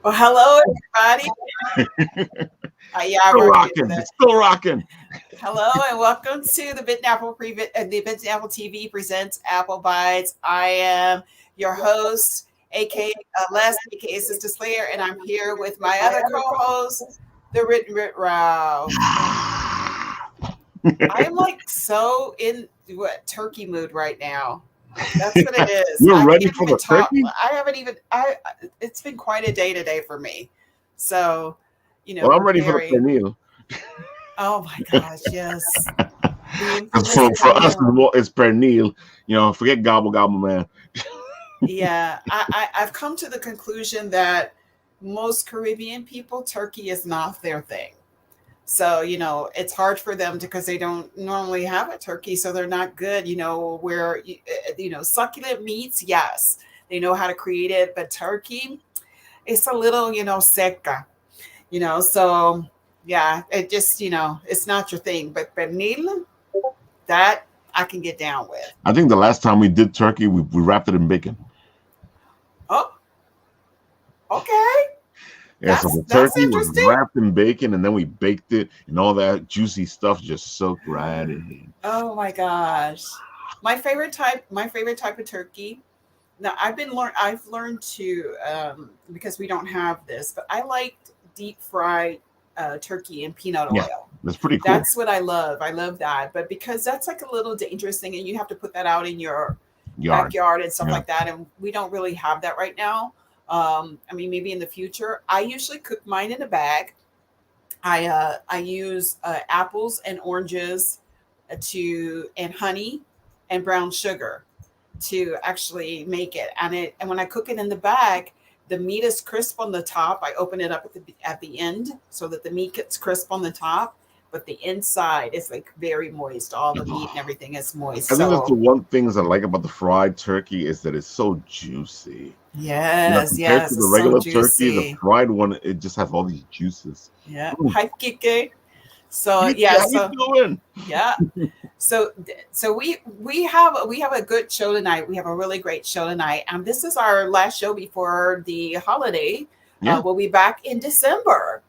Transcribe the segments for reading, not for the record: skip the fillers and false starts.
Well, hello, everybody. Yeah, I've Still already did rocking. that. It's still rocking. Hello, and welcome to the Bitten Apple TV presents Apple Bites. I am your host, aka Les, aka Sister Slayer, and I'm here with my other co-host, the Written Writ Row. I am like so in turkey mood right now. That's what it is. You're I ready can't for even the talk. turkey? I haven't even. I. It's been quite a day today for me. So, Well, I'm ready for the preparing. pernil. Oh my gosh, yes. The 'Cause infamous for us, pernil. it's pernil. Forget gobble gobble, man. Yeah, I've come to the conclusion that most Caribbean people, turkey is not their thing. So, it's hard for them because they don't normally have a turkey, so they're not good, where, succulent meats, yes, they know how to create it, but turkey, it's a little, seca, so yeah, it just, it's not your thing. But pernil, that I can get down with. I think the last time we did turkey, we wrapped it in bacon. Oh, okay. Yeah, so the That's turkey was interesting. wrapped in bacon, and then we baked it, and all that juicy stuff just soaked right in. Oh my gosh. My favorite type of turkey. Now I've learned to because we don't have this, but I liked deep fried turkey in peanut Yeah, oil. that's pretty cool. That's what I love. I love that. But because that's like a little dangerous thing and you have to put that out in your Yard. backyard and stuff Yeah. like that. And we don't really have that right now. I mean, maybe in the future. I usually cook mine in a bag. I use apples and oranges and honey and brown sugar to actually make it. And when I cook it in the bag, the meat is crisp on the top. I open it up at the end so that the meat gets crisp on the top, but the inside is like very moist. All the meat and everything is moist. I think that's the So one things I like about the fried turkey is that it's so juicy. yes, Compared to yes, the it's so regular turkey, the juicy. fried one, it just has all these juices. Yeah, Mm. hi Kike. So Hey, yeah, how you so doing? yeah. So we have a good show tonight. We have a really great show tonight, and this is our last show before the holiday. Yeah. We'll be back in December,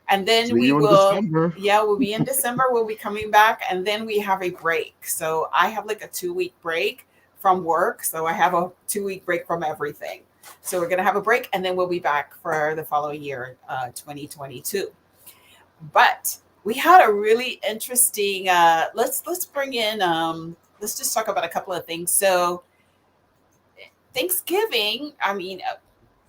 and then See we you in will. December. Yeah, we'll be in December. We'll be coming back, and then we have a break. So I have like a 2 week break from work. So I have a 2 week break from everything. So we're gonna have a break, and then we'll be back for the following year, 2022. But we had a really interesting. Let's bring in. Let's just talk about a couple of things. So Thanksgiving. I mean,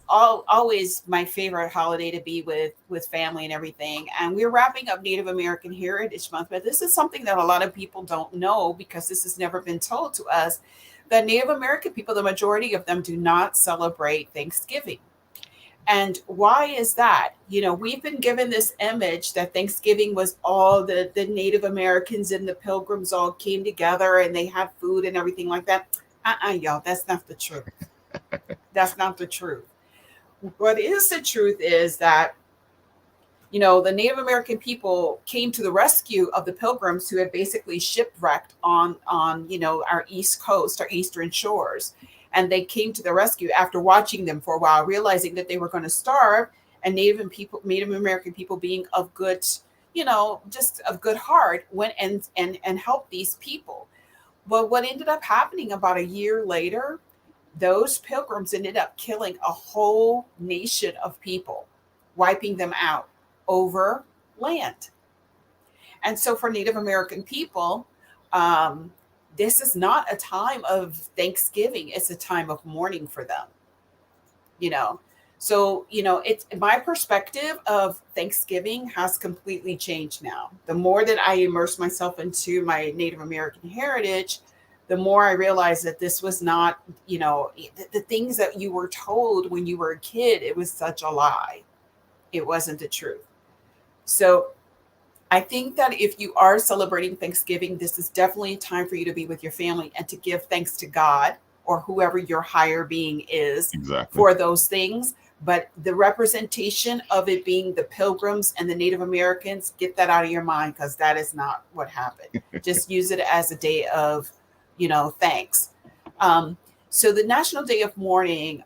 always my favorite holiday to be with family and everything. And we're wrapping up Native American Heritage Month, but this is something that a lot of people don't know because this has never been told to us. That Native American people, the majority of them, do not celebrate Thanksgiving. And why is that? We've been given this image that Thanksgiving was all the Native Americans and the pilgrims all came together and they had food and everything like that. Y'all, that's not the truth. That's not the truth. What is the truth is that, the Native American people came to the rescue of the pilgrims who had basically shipwrecked on our East Coast, our Eastern shores. And they came to the rescue after watching them for a while, realizing that they were going to starve, and Native American people being of good, just of good heart, went and helped these people. But what ended up happening about a year later, those pilgrims ended up killing a whole nation of people, wiping them out over land. And so for Native American people, um, this is not a time of Thanksgiving, it's a time of mourning for them, you know. So, it's my perspective of Thanksgiving has completely changed now. The more that I immerse myself into my Native American heritage, the more I realize that this was not, the things that you were told when you were a kid, it was such a lie. It wasn't the truth. So I think that if you are celebrating Thanksgiving, this is definitely a time for you to be with your family and to give thanks to God or whoever your higher being is Exactly. for those things. But the representation of it being the pilgrims and the Native Americans, get that out of your mind because that is not what happened. Just use it as a day of, thanks. Um, so the National Day of Mourning,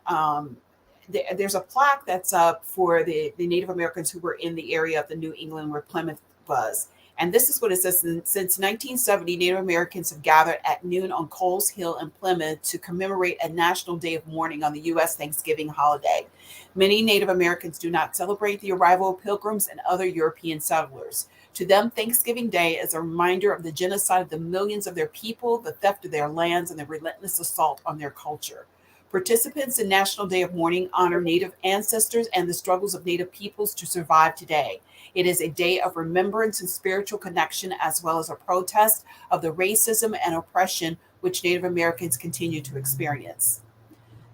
there's a plaque that's up for the Native Americans who were in the area of the New England where Plymouth was. And this is what it says. Since 1970, Native Americans have gathered at noon on Coles Hill in Plymouth to commemorate a national day of mourning on the U.S. Thanksgiving holiday. Many Native Americans do not celebrate the arrival of pilgrims and other European settlers. To them, Thanksgiving Day is a reminder of the genocide of the millions of their people, the theft of their lands, and the relentless assault on their culture. Participants in National Day of Mourning honor Native ancestors and the struggles of Native peoples to survive today. It is a day of remembrance and spiritual connection, as well as a protest of the racism and oppression which Native Americans continue to experience.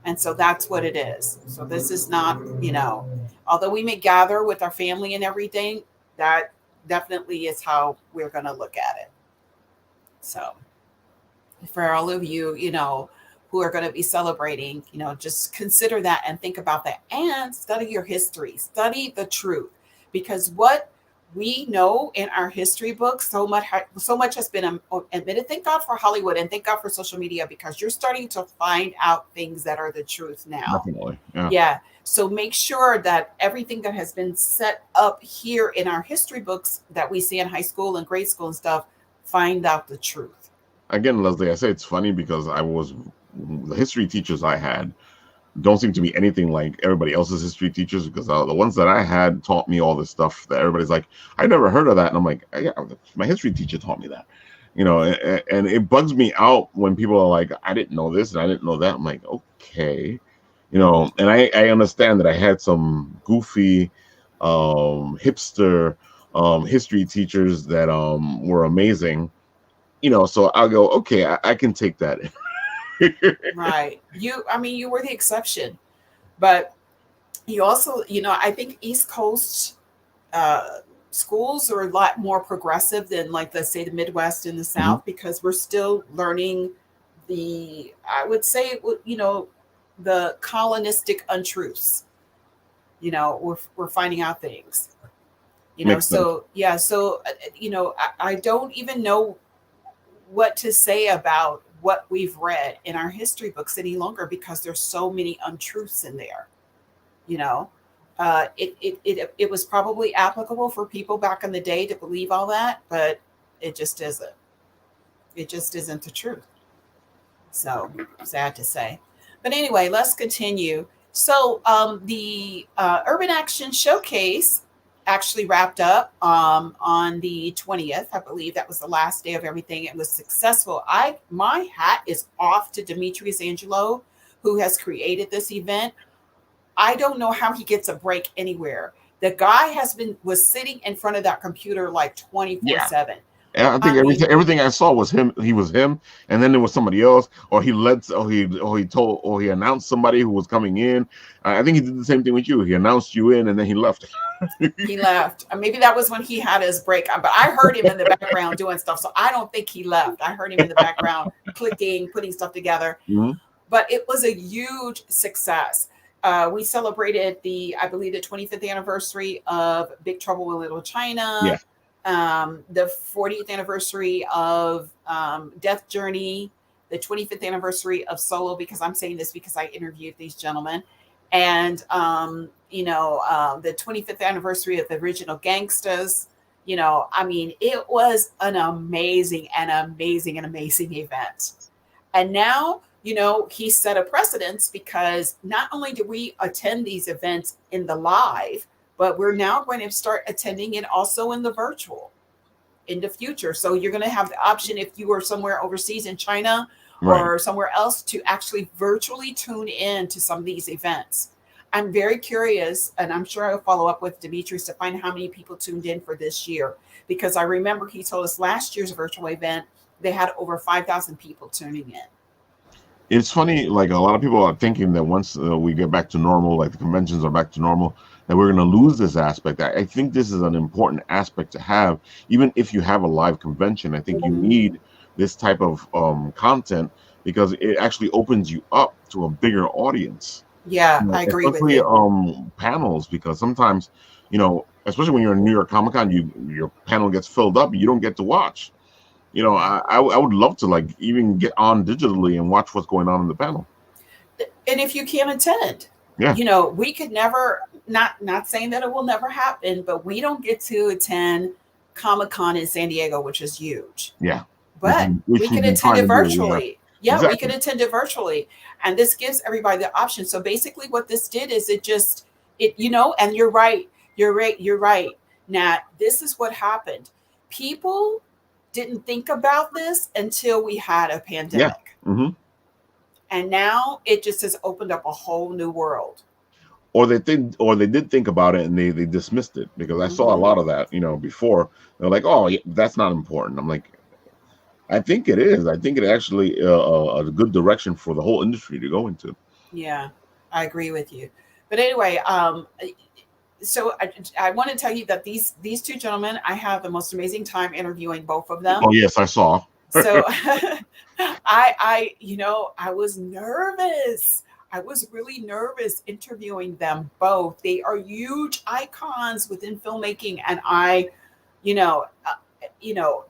And so that's what it is. So this is not, although we may gather with our family and everything, that definitely is how we're going to look at it. So for all of you, who are going to be celebrating, just consider that and think about that and study your history, study the truth, because what we know in our history books, so much has been admitted. Thank God for Hollywood and thank God for social media, because you're starting to find out things that are the truth now. Definitely. Yeah. So make sure that everything that has been set up here in our history books that we see in high school and grade school and stuff, find out the truth. Again, Leslie, I say it's funny because the history teachers I had don't seem to be anything like everybody else's history teachers, because the ones that I had taught me all this stuff that everybody's like, I never heard of that. And I'm like, yeah, my history teacher taught me that, and it bugs me out when people are like, I didn't know this and I didn't know that. I'm like, okay, and I understand that I had some goofy, hipster, history teachers that were amazing, so I'll go, okay, I can take that. Right. You were the exception, but you also, I think East Coast schools are a lot more progressive than, like, let's say the Midwest and the South, because we're still learning I would say, the colonistic untruths. We're finding out things, Makes so sense. Yeah. So, I don't even know what to say about what we've read in our history books any longer, because there's so many untruths in there. It was probably applicable for people back in the day to believe all that, but it just isn't. It just isn't the truth. So sad to say. But anyway, let's continue. So the Urban Action Showcase actually wrapped up on the 20th. I believe that was the last day of everything. It was successful. My hat is off to Demetrius Angelo, who has created this event. I don't know how he gets a break anywhere. The guy was sitting in front of that computer like 24/7. And I think everything I saw was him. He was him, and then there was somebody else, or he announced somebody who was coming in. I think he did the same thing with you. He announced you in, and then he left. He left. Maybe that was when he had his break. But I heard him in the background doing stuff, so I don't think he left. I heard him in the background clicking, putting stuff together. Mm-hmm. But it was a huge success. We celebrated I believe the 25th anniversary of Big Trouble in Little China. Yeah. The 40th anniversary of Death Journey, the 25th anniversary of Solo, because I'm saying this because I interviewed these gentlemen, and the 25th anniversary of the original Gangstas. It was an amazing event. And now, he set a precedence, because not only do we attend these events in the live, but we're now going to start attending it also in the virtual in the future. So you're going to have the option, if you are somewhere overseas in China or somewhere else, to actually virtually tune in to some of these events. I'm very curious, and I'm sure I'll follow up with Demetrius to find how many people tuned in for this year, because I remember he told us last year's virtual event, they had over 5,000 people tuning in. It's funny, like, a lot of people are thinking that once we get back to normal, like the conventions are back to normal, that we're going to lose this aspect. I think this is an important aspect to have. Even if you have a live convention, I think you need this type of content, because it actually opens you up to a bigger audience. Yeah, I agree with you. Panels, because sometimes, especially when you're in New York Comic Con, your panel gets filled up, you don't get to watch. I would love to, like, even get on digitally and watch what's going on in the panel. And if you can't attend, Yeah. You know, we could never, not saying that it will never happen, but we don't get to attend Comic-Con in San Diego, which is huge. Yeah. But Which we we've could been attend trying it to do. Yeah. virtually. Yeah, we could Exactly. attend it virtually. And this gives everybody the option. So basically what this did is it, you know, and you're right. You're right. Nat, this is what happened. People didn't think about this until we had a Yeah. pandemic. Hmm. And now it just has opened up a whole new world. Or they did think about it and they dismissed it, because I saw a Hmm. lot of that, before. They're like, oh yeah, that's not important. I'm like, I think it is. I think it actually a good direction for the whole industry to go into. Yeah, I agree with you. But anyway, so I want to tell you that these two gentlemen, I have the most amazing time interviewing both of them. Oh yes, I saw. So I was nervous. I was really nervous interviewing them both. They are huge icons within filmmaking, and you know, uh, you know,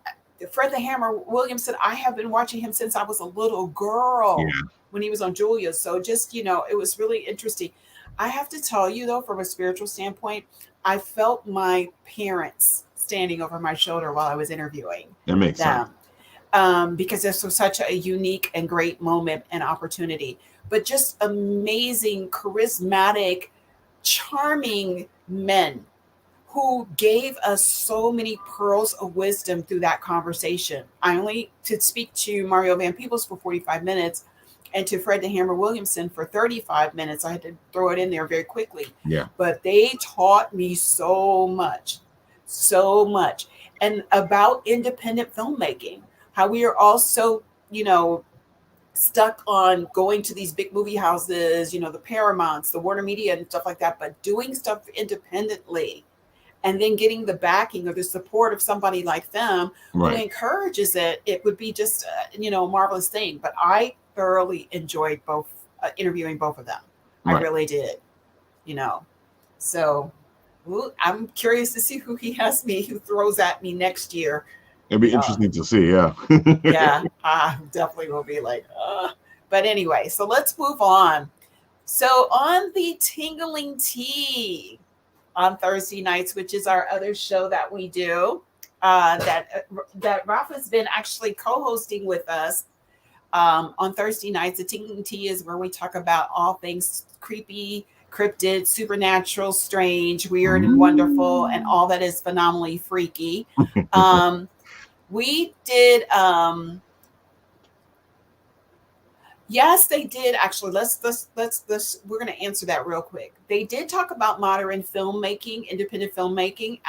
Fred the Hammer Williamson. I have been watching him since I was a little girl Yeah. when he was on Julia. So just it was really interesting. I have to tell you though, from a spiritual standpoint, I felt my parents standing over my shoulder while I was interviewing That makes sense. them, because this was such a unique and great moment and opportunity. But just amazing, charismatic, charming men who gave us so many pearls of wisdom through that conversation. I only to speak to Mario Van Peebles for 45 minutes and to Fred the Hammer Williamson for 35 minutes. I had to throw it in there very quickly. Yeah. But they taught me so much, so much. And about independent filmmaking, how we are also, stuck on going to these big movie houses, the Paramounts, the Warner Media and stuff like that, but doing stuff independently and then getting the backing or the support of somebody like them who Right. encourages it, it would be just a marvelous thing. But I thoroughly enjoyed both, interviewing both of them. I Right. really did. you know so I'm curious to see who he has me who throws at me next year. It'd be uh, interesting to see. Yeah. yeah, I definitely will be like, but anyway, so let's move on. So on the Tingling Tea on Thursday nights, which is our other show that we do, that Rafa's been actually co-hosting with us, on Thursday nights. The Tingling Tea is where we talk about all things creepy, cryptid, supernatural, strange, weird, and wonderful, and all that is phenomenally freaky. Um, we did. Yes, they did actually. Let's we're going to answer that real quick. They did talk about modern filmmaking, independent filmmaking.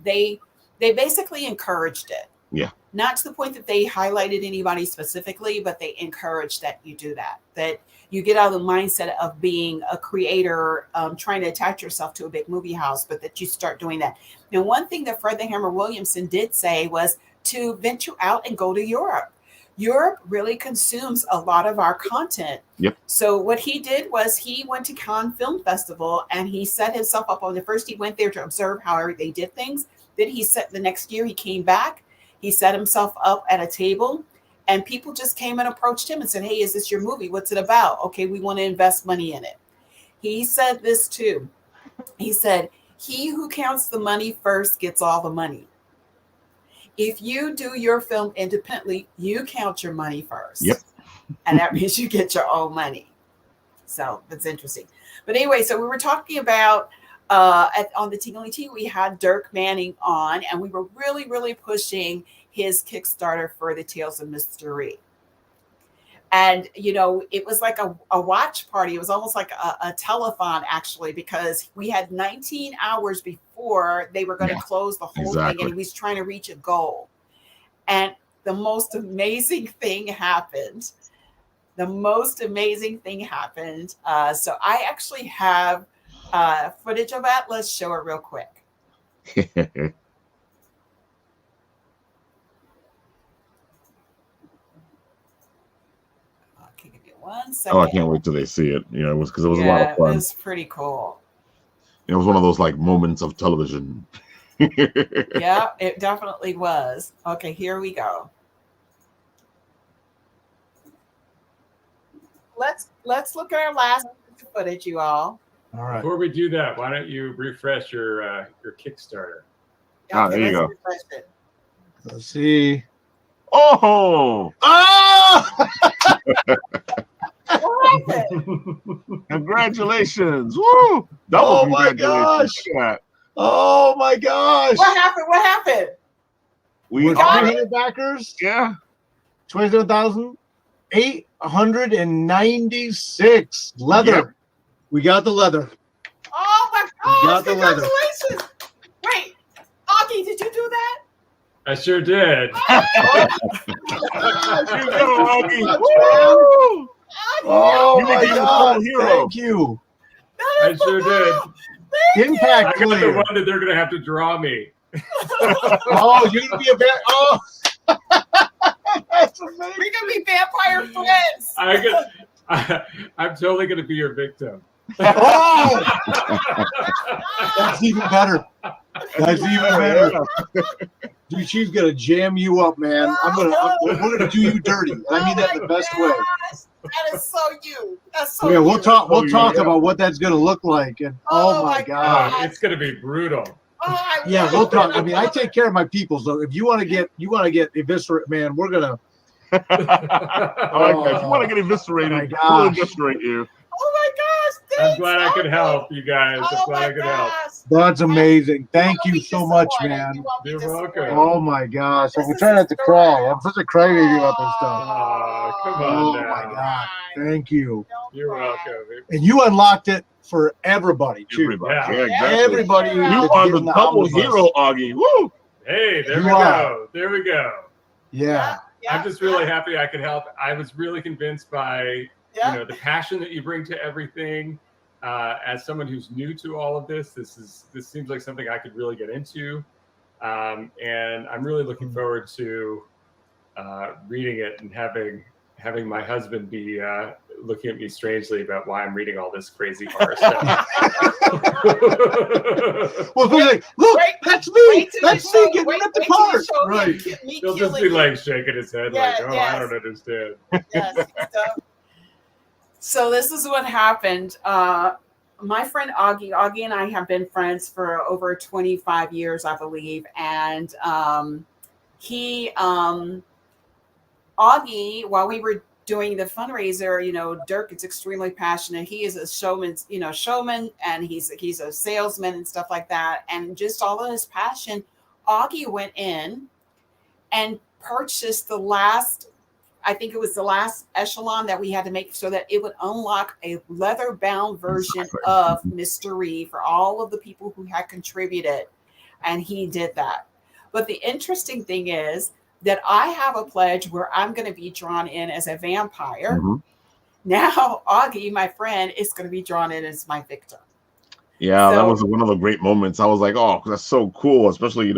They basically encouraged it. Yeah. Not to the point that they highlighted anybody specifically, but they encouraged that you do that. That you get out of the mindset of being a creator, trying to attach yourself to a big movie house, but that you start doing that. Now, one thing that Fred the Hammer Williamson did say was to venture out and go to Europe. Europe really consumes a lot of our content. Yep. So what he did was he went to Cannes Film Festival and he set himself up on the first. He went there to observe how they did things. Then he set the next year he came back. He set himself up at a table and people just came and approached him and said, "Hey, is this your movie? What's it about? Okay, we want to invest money in it." He said this too. He said, "He who counts the money first gets all the money. If you do your film independently, you count your money first." Yep. And that means you get your own money. So that's interesting. But anyway, so we were talking about on the Tingling Tea, we had Dirk Manning on, and we were really, really pushing his Kickstarter for the Tales of Mystery. And, it was like a watch party. It was almost like a telethon, actually, because we had 19 hours before they were going to close the whole thing, and he was trying to reach a goal. And the most amazing thing happened. The most amazing thing happened. So I actually have footage of that. Let's show it real quick. Okay, give me 1 second. Oh, I can't wait till they see it. It was because it was a lot of fun. It was pretty cool. It was one of those like moments of television. Yeah, it definitely was. Okay, here we go. Let's look at our last footage, you all. All right. Before we do that, why don't you refresh your Kickstarter? There you go. Refresh it. Let's see. Oh, Oh! What happened? congratulations! Woo! Double Oh my congratulations! gosh! Look at that. Oh my gosh! What happened? What happened? We're got 300 backers. Yeah. 27,896 leather. Yep. We got the leather. Oh my got gosh! the leather. Congratulations! Wait, Augie, did you do that? I sure did. Oh You my became a God! full hero. Thank you. I sure did. Impact I got the clear. one that they're gonna have to draw me. Oh, you're gonna be a bad. Oh, that's amazing. We're gonna be vampire friends. I'm totally gonna be your victim. Oh, that's even better. That's even better. Dude, she's gonna jam you up, man. We're gonna do you dirty. And I mean that in the best way. That is so you. That's so Yeah, you. we'll talk about what that's gonna look like. And oh my God. It's gonna be brutal. Yeah, we'll talk. I mean, I take care of my people, so if you want to get eviscerate, man, we're gonna. I like that. If you want to get eviscerated, my we'll gosh. eviscerate you. Oh my gosh. I'm glad I could help you guys. I'm glad I could help. That's amazing. Thank you so much, man. You're welcome. Oh my gosh. I'm trying not to cry. I'm such a crybaby about this stuff. Oh, come Oh on my now. God. Thank you. You're welcome. And you unlocked it for everybody, too. Everybody. Yeah. Yeah, exactly. Everybody. You that's are getting the double omnibus. hero, Augie. Woo! Hey, there You we are. go. There we go. Yeah. I'm just really happy I could help. I was really convinced by the passion that you bring to everything. As someone who's new to all of this, this seems like something I could really get into, and I'm really looking forward to reading it and having my husband be looking at me strangely about why I'm reading all this crazy horror stuff. Well, they're like, look, that's me. That's me getting ripped apart. Right. He'll just be like shaking his head like, oh, I don't understand. Yes. So this is what happened. My friend Augie and I have been friends for over 25 years, I believe. And Augie, while we were doing the fundraiser, Dirk is extremely passionate. He is a showman, and he's a salesman and stuff like that. And just all of his passion, Augie went in and purchased the last echelon that we had to make so that it would unlock a leather-bound version of Mr. Rhee for all of the people who had contributed. And he did that. But the interesting thing is that I have a pledge where I'm going to be drawn in as a vampire. Mm-hmm. Now, Augie, my friend, is going to be drawn in as my victim. Yeah, that was one of the great moments. I was like, oh, that's so cool. Especially,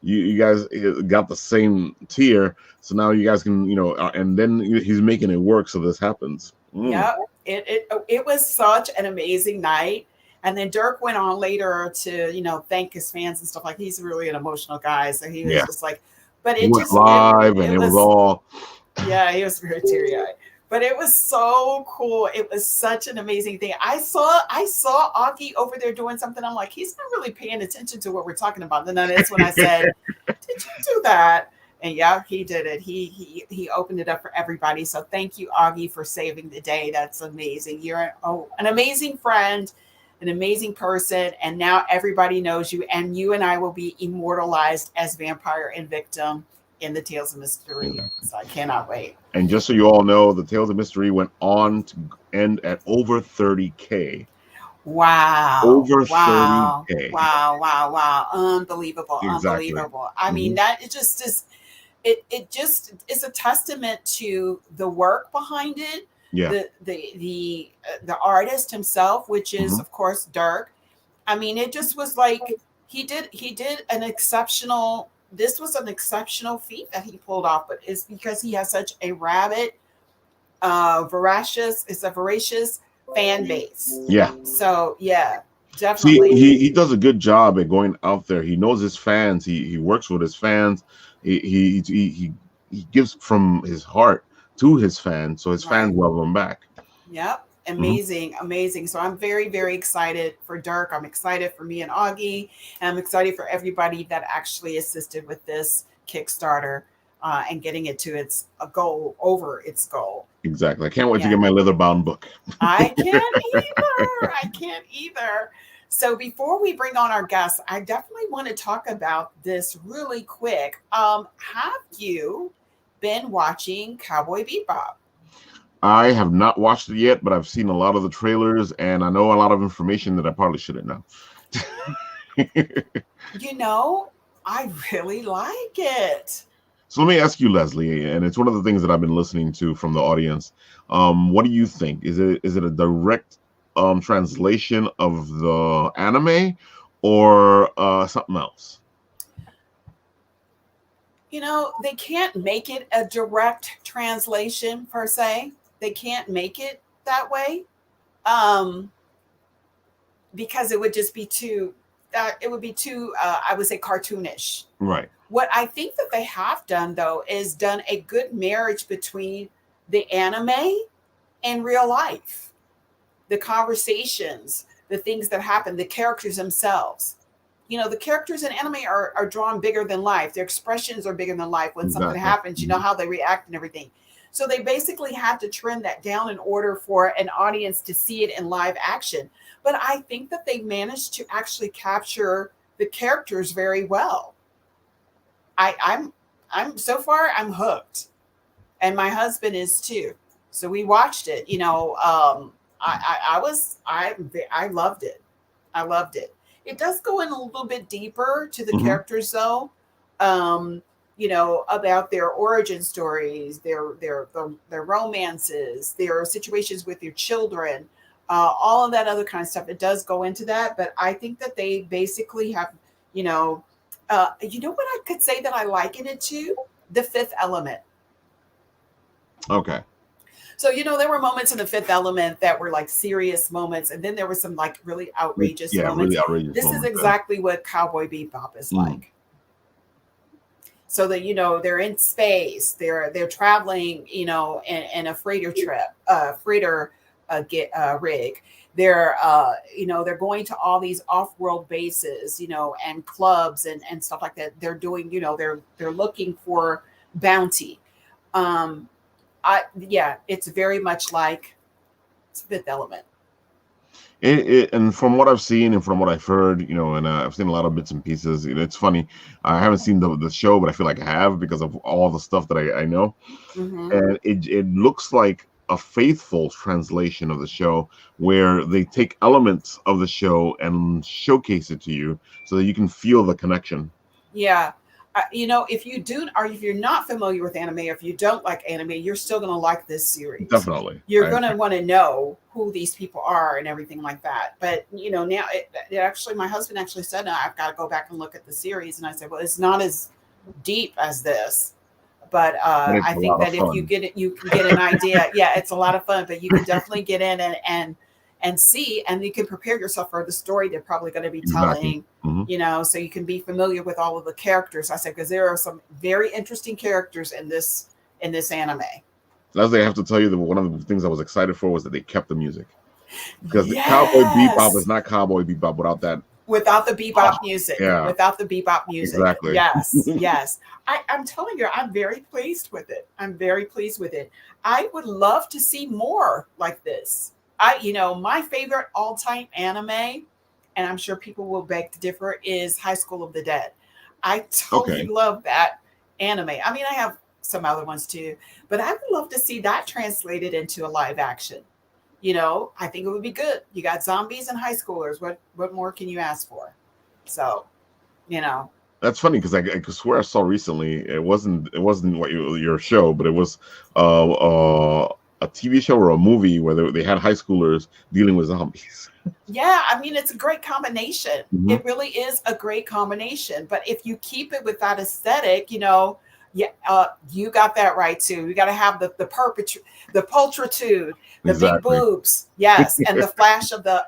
you guys got the same tier. So now you guys can, and then he's making it work. So this happens. Yeah, it was such an amazing night. And then Dirk went on later to, thank his fans and stuff. Like, he's really an emotional guy. So he was just like, but it went live and it was all. Yeah, he was very teary-eyed. But it was so cool. It was such an amazing thing. I saw Augie over there doing something. I'm like, he's not really paying attention to what we're talking about. And then that's when I said, did you do that? And yeah, he did it. He opened it up for everybody. So thank you, Augie, for saving the day. That's amazing. You're an amazing friend, an amazing person. And now everybody knows you. And you and I will be immortalized as vampire and victim in the Tales of Mystery. So I cannot wait. And just so you all know, the Tales of Mystery went on to end at over 30K. Wow. Over 30K. Wow. Unbelievable. Exactly. Unbelievable. I mean, that it just is, it just is a testament to the work behind it. Yeah. The artist himself, which is of course Dirk. I mean, it just was like he did an exceptional. This was an exceptional feat that he pulled off, but it's because he has such a rabid, voracious fan base. Yeah. So yeah, definitely. See, he does a good job at going out there. He knows his fans. He works with his fans. He gives from his heart to his fans, so his fans love him back. Yep. amazing. So I'm very, very excited for Dirk. I'm excited for me and Augie, and I'm excited for everybody that actually assisted with this Kickstarter and getting it to its goal, over its goal. Exactly. I can't wait to get my leather-bound book. I can't either. So before we bring on our guests, I definitely want to talk about this really quick. Have you been watching Cowboy Bebop? I have not watched it yet, but I've seen a lot of the trailers, and I know a lot of information that I probably shouldn't know. I really like it. So let me ask you, Leslie, and it's one of the things that I've been listening to from the audience. What do you think? Is it a direct translation of the anime, or something else? They can't make it a direct translation per se. They can't make it that way, because it would just be too. It would be too. I would say cartoonish. Right. What I think that they have done, though, is done a good marriage between the anime and real life, the conversations, the things that happen, the characters themselves. The characters in anime are drawn bigger than life. Their expressions are bigger than life. When something happens, how they react and everything. So they basically had to trim that down in order for an audience to see it in live action. But I think that they managed to actually capture the characters very well. I'm so far I'm hooked, and my husband is too. So we watched it. I loved it. I loved it. It does go in a little bit deeper to the characters, though. About their origin stories, their romances, their situations with their children, all of that other kind of stuff. It does go into that, but I think that they basically have, what I could say that I liken it to? The Fifth Element. Okay. So, there were moments in The Fifth Element that were like serious moments, and then there were some like really outrageous moments. Really outrageous this moments, is exactly what Cowboy Bebop is like. So that they're in space, they're traveling, in a freighter rig. They're they're going to all these off-world bases, and clubs and stuff like that. They're doing, they're looking for bounty. It's very much like Fifth Element. And from what I've seen and from what I've heard, and I've seen a lot of bits and pieces. It's funny. I haven't seen the show, but I feel like I have because of all the stuff that I know. And it looks like a faithful translation of the show, where they take elements of the show and showcase it to you so that you can feel the connection. Yeah. If you do, or if you're not familiar with anime, or if you don't like anime, you're still going to like this series. Definitely. You're going to want to know who these people are and everything like that. But, now it actually, my husband actually said, no, I've got to go back and look at the series. And I said, well, it's not as deep as this. But I think that if you get it, you can get an idea. Yeah, it's a lot of fun, but you can definitely get in and see, and you can prepare yourself for the story they're probably going to be telling, so you can be familiar with all of the characters. I said, because there are some very interesting characters in this anime. Leslie, I have to tell you that one of the things I was excited for was that they kept the music, because the Cowboy Bebop is not Cowboy Bebop without that. Without the bebop music. Yeah. Without the bebop music. Exactly. Yes. I'm telling you, I'm very pleased with it. I would love to see more like this. My favorite all-time anime, and I'm sure people will beg to differ, is High School of the Dead. I totally love that anime. I mean, I have some other ones too, but I would love to see that translated into a live action. I think it would be good. You got zombies and high schoolers. What more can you ask for? So, That's funny because I could swear I saw recently. It wasn't what your show, but it was a TV show or a movie where they had high schoolers dealing with zombies. Yeah, I mean, it's a great combination. It really is a great combination. But if you keep it with that aesthetic, you got that right too. You got to have the pulchritude, the big boobs, yes, and the flash of the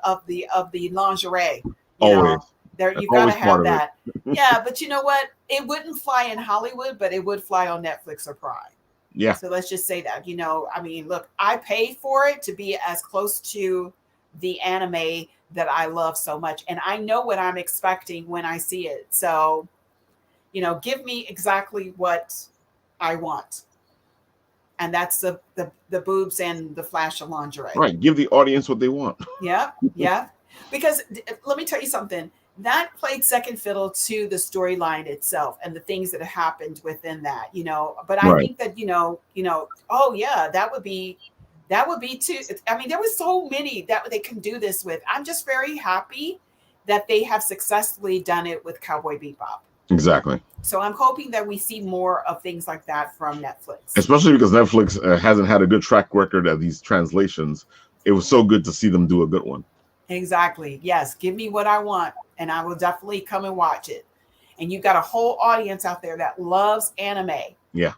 lingerie. Always. You got to have that. Yeah, but you know what? It wouldn't fly in Hollywood, but it would fly on Netflix or Prime. Yeah. So let's just say that, I mean, look, I paid for it to be as close to the anime that I love so much. And I know what I'm expecting when I see it. So, give me exactly what I want. And that's the boobs and the flash of lingerie. Right. Give the audience what they want. Yeah. Yeah. Because let me tell you something. That played second fiddle to the storyline itself and the things that happened within that, But I think that, oh yeah, that would be too. I mean, there was so many that they can do this with. I'm just very happy that they have successfully done it with Cowboy Bebop. Exactly. So I'm hoping that we see more of things like that from Netflix. Especially because Netflix hasn't had a good track record at these translations. It was so good to see them do a good one. Exactly. Yes. Give me what I want, and I will definitely come and watch it. And you've got a whole audience out there that loves anime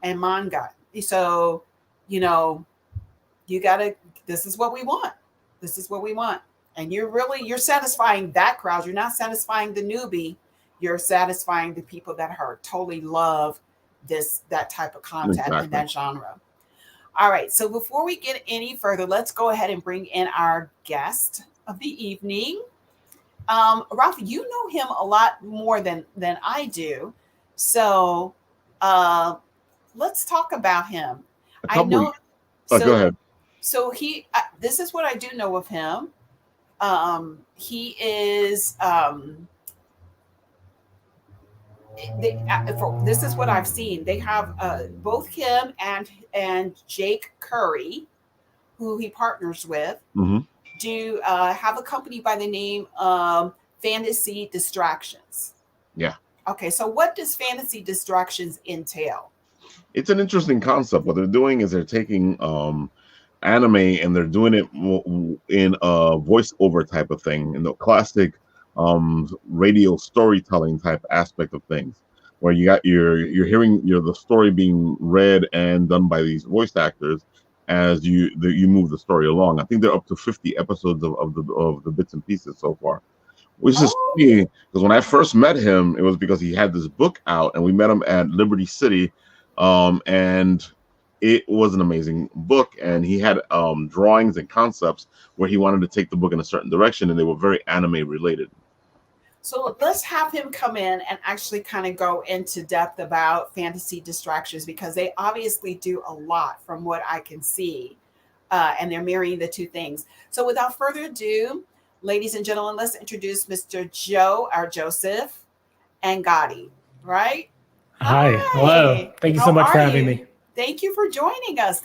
and manga. So, you got to, this is what we want. This is what we want. And you're satisfying that crowd. You're not satisfying the newbie. You're satisfying the people that totally love that type of content and that genre. All right. So before we get any further, let's go ahead and bring in our guest of the evening. Ralph, you know him a lot more than I do. So let's talk about him. I know. Go ahead. So this is what I do know of him. He is, this is what I've seen. They have both him and Jake Curry, who he partners with, do have a company by the name of Fantasy Distractions. Yeah. Okay, so what does Fantasy Distractions entail? It's an interesting concept. What they're doing is they're taking anime and they're doing it in a voiceover type of thing, in the classic radio storytelling type aspect of things, where you're hearing the story being read and done by these voice actors as you move the story along. I think they're up to 50 episodes of the bits and pieces so far, which is funny because when I first met him, it was because he had this book out and we met him at Liberty City, and it was an amazing book, and he had drawings and concepts where he wanted to take the book in a certain direction, and they were very anime related. So let's have him come in and actually kind of go into depth about Fantasy Distractions, because they obviously do a lot from what I can see, and they're marrying the two things. So without further ado, ladies and gentlemen, let's introduce Mr. Joseph Angotti, right? Hi. Hello. Thank you so much for having me. Thank you for joining us.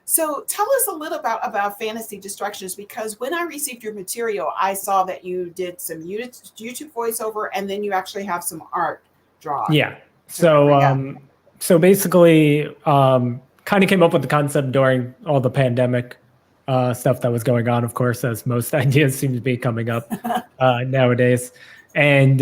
So tell us a little about Fantasy Distractions, because when I received your material, I saw that you did some YouTube voiceover, and then you actually have some art drawn. Yeah. So basically, kind of came up with the concept during all the pandemic stuff that was going on, of course, as most ideas seem to be coming up nowadays. And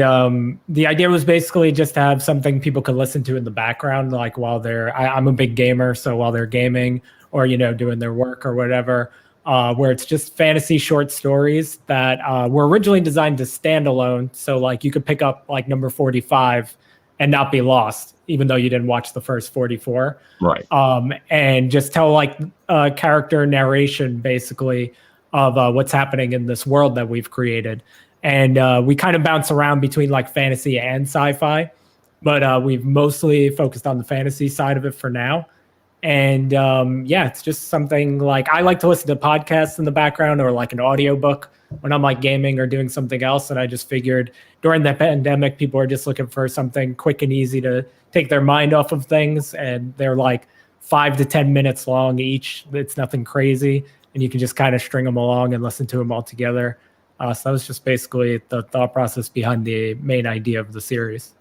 the idea was basically just to have something people could listen to in the background, like while I'm a big gamer, so while they're gaming or, doing their work or whatever, where it's just fantasy short stories that were originally designed to stand alone. So like you could pick up like number 45 and not be lost, even though you didn't watch the first 44. Right. And just tell like character narration, basically, of what's happening in this world that we've created. And we kind of bounce around between like fantasy and sci-fi, but we've mostly focused on the fantasy side of it for now. And it's just something like I like to listen to podcasts in the background or like an audiobook when I'm like gaming or doing something else. And I just figured during the pandemic, people are just looking for something quick and easy to take their mind off of things. And they're like 5 to 10 minutes long each. It's nothing crazy. And you can just kind of string them along and listen to them all together. So that was just basically the thought process behind the main idea of the series.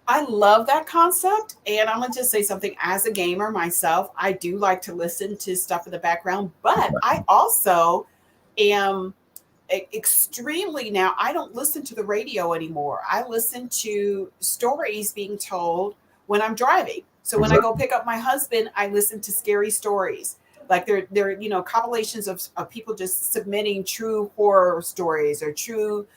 I love that concept. And I'm going to just say something. As a gamer myself, I do like to listen to stuff in the background, but I also am extremely now, I don't listen to the radio anymore. I listen to stories being told when I'm driving. So when I go pick up my husband, I listen to scary stories. Like they're compilations of people just submitting true horror stories or true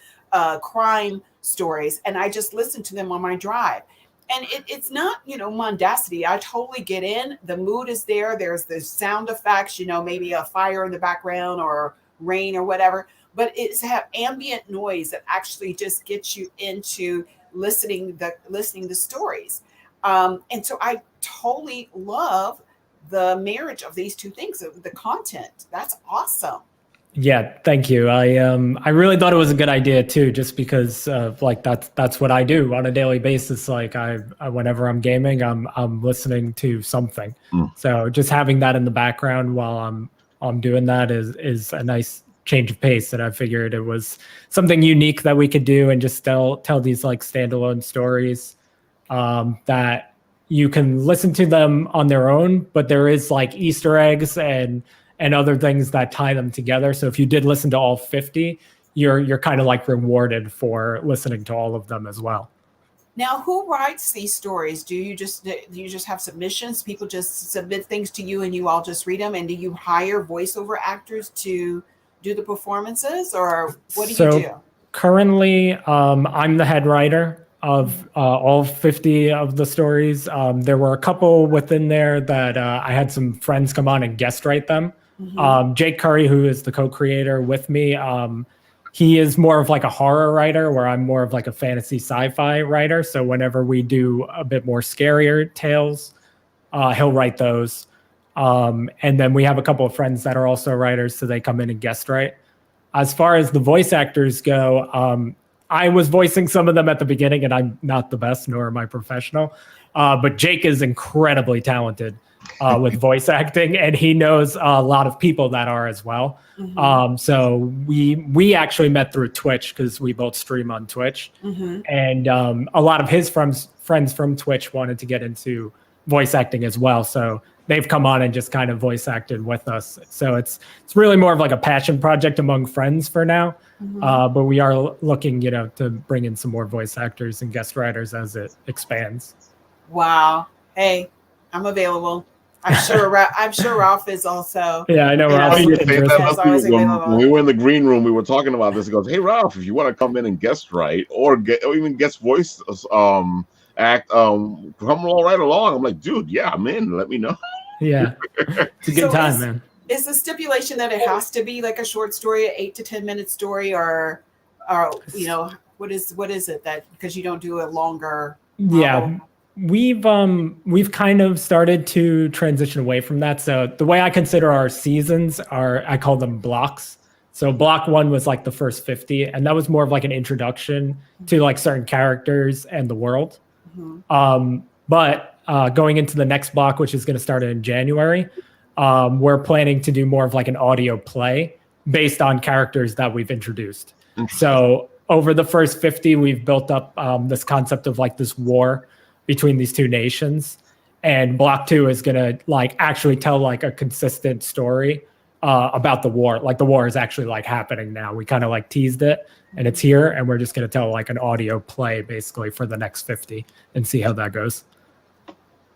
crime stories. And I just listen to them on my drive. And it's not, mendacity. I totally get in. The mood is there. There's the sound effects, maybe a fire in the background or rain or whatever. But it's have ambient noise that actually just gets you into listening to stories. And so I totally love the marriage of these two things, the content. That's awesome. Yeah, thank you. I really thought it was a good idea too, just because like that's what I do on a daily basis. Like I whenever I'm gaming, I'm listening to something. So just having that in the background while I'm doing that is a nice change of pace. And I figured it was something unique that we could do and just tell these like standalone stories that you can listen to them on their own, but there is like Easter eggs and other things that tie them together. So if you did listen to all 50, you're kind of like rewarded for listening to all of them as well. Now, who writes these stories? Do you just have submissions? People just submit things to you and you all just read them? And do you hire voiceover actors to do the performances, or what do you do? Currently, I'm the head writer of all 50 of the stories. There were a couple within there that I had some friends come on and guest write them. Jake Curry, who is the co-creator with me, he is more of like a horror writer, where I'm more of like a fantasy sci-fi writer. So whenever we do a bit more scarier tales, he'll write those. And then we have a couple of friends that are also writers, so they come in and guest write. As far as the voice actors go, I was voicing some of them at the beginning, and I'm not the best, nor am I professional. But Jake is incredibly talented with voice acting, and he knows a lot of people that are as well. So we actually met through Twitch, because we both stream on Twitch. And a lot of his friends from Twitch wanted to get into voice acting as well. So they've come on and just kind of voice acted with us. So it's really more of like a passion project among friends for now. But we are looking, to bring in some more voice actors and guest writers as it expands. Wow. Hey, I'm available. I'm sure Ralph is also. Yeah, I know Ralph. When we were in the green room, we were talking about this. He goes, "Hey Ralph, if you want to come in and guest write or even guest voice act, come all right along." I'm like, dude, yeah, I'm in. Let me know. Yeah, it's a good time, man. Is the stipulation that it has to be like a short story, an 8 to 10 minute story, or what is it that, because you don't do a longer novel? Yeah. We've kind of started to transition away from that. So the way I consider our seasons I call them blocks. So block 1 was like the first 50, and that was more of like an introduction to like certain characters and the world. But going into the next block, which is going to start in January, we're planning to do more of like an audio play based on characters that we've introduced. So over the first 50, we've built up this concept of like this war between these two nations, and block 2 is going to like actually tell like a consistent story about the war. Like the war is actually like happening now. We kind of like teased it, and it's here, and we're just going to tell like an audio play basically for the next 50 and see how that goes.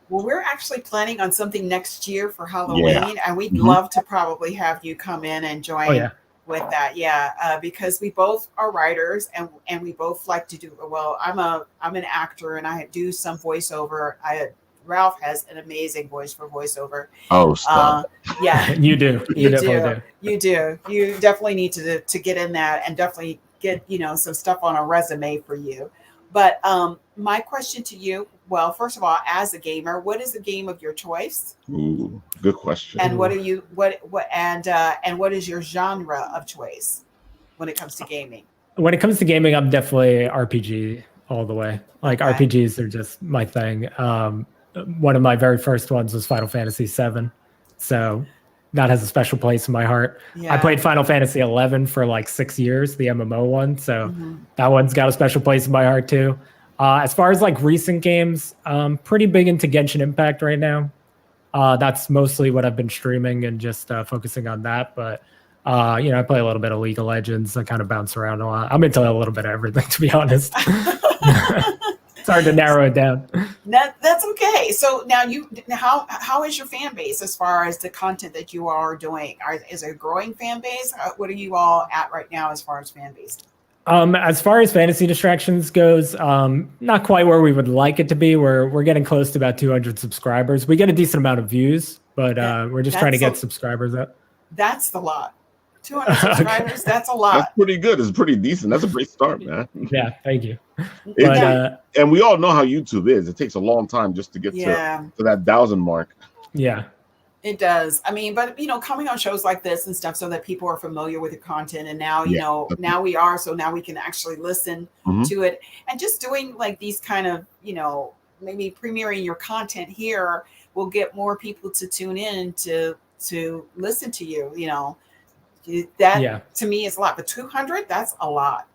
Well, we're actually planning on something next year for Halloween, and we'd love to probably have you come in and join with that. Because we both are writers, and we both like to do well. I'm an actor, and I do some voiceover. Ralph has an amazing voice for voiceover. Oh, stop. Yeah, you do. You definitely do. You do. You definitely need to get in that, and definitely get some stuff on a resume for you. But my question to you, well, first of all, as a gamer, what is the game of your choice? Ooh, good question. And what is your genre of choice when it comes to gaming? When it comes to gaming, I'm definitely RPG all the way. Like RPGs are just my thing. One of my very first ones was Final Fantasy VII. So that has a special place in my heart. Yeah. I played Final Fantasy 11 for like 6 years, the MMO one. So that one's got a special place in my heart too. As far as like recent games, pretty big into Genshin Impact right now. That's mostly what I've been streaming and just focusing on that. But I play a little bit of League of Legends. I kind of bounce around a lot. I'm into a little bit of everything, to be honest. It's hard to narrow it down. That's okay. So now how is your fan base as far as the content that you are doing? Is it a growing fan base? What are you all at right now as far as fan base? As far as fantasy distractions goes, not quite where we would like it to be. We're getting close to about 200 subscribers. We get a decent amount of views, but we're just trying to get subscribers up. That's the lot. 200 subscribers, that's a lot. That's pretty good. It's pretty decent. That's a great start, man. Yeah, thank you. And we all know how YouTube is. It takes a long time just to get to that 1,000 mark. Yeah. It does. I mean, but coming on shows like this and stuff so that people are familiar with your content, and now now we are, so now we can actually listen to it, and just doing like these kind of maybe premiering your content here will get more people to tune in to listen to you. That to me is a lot, but 200, that's a lot.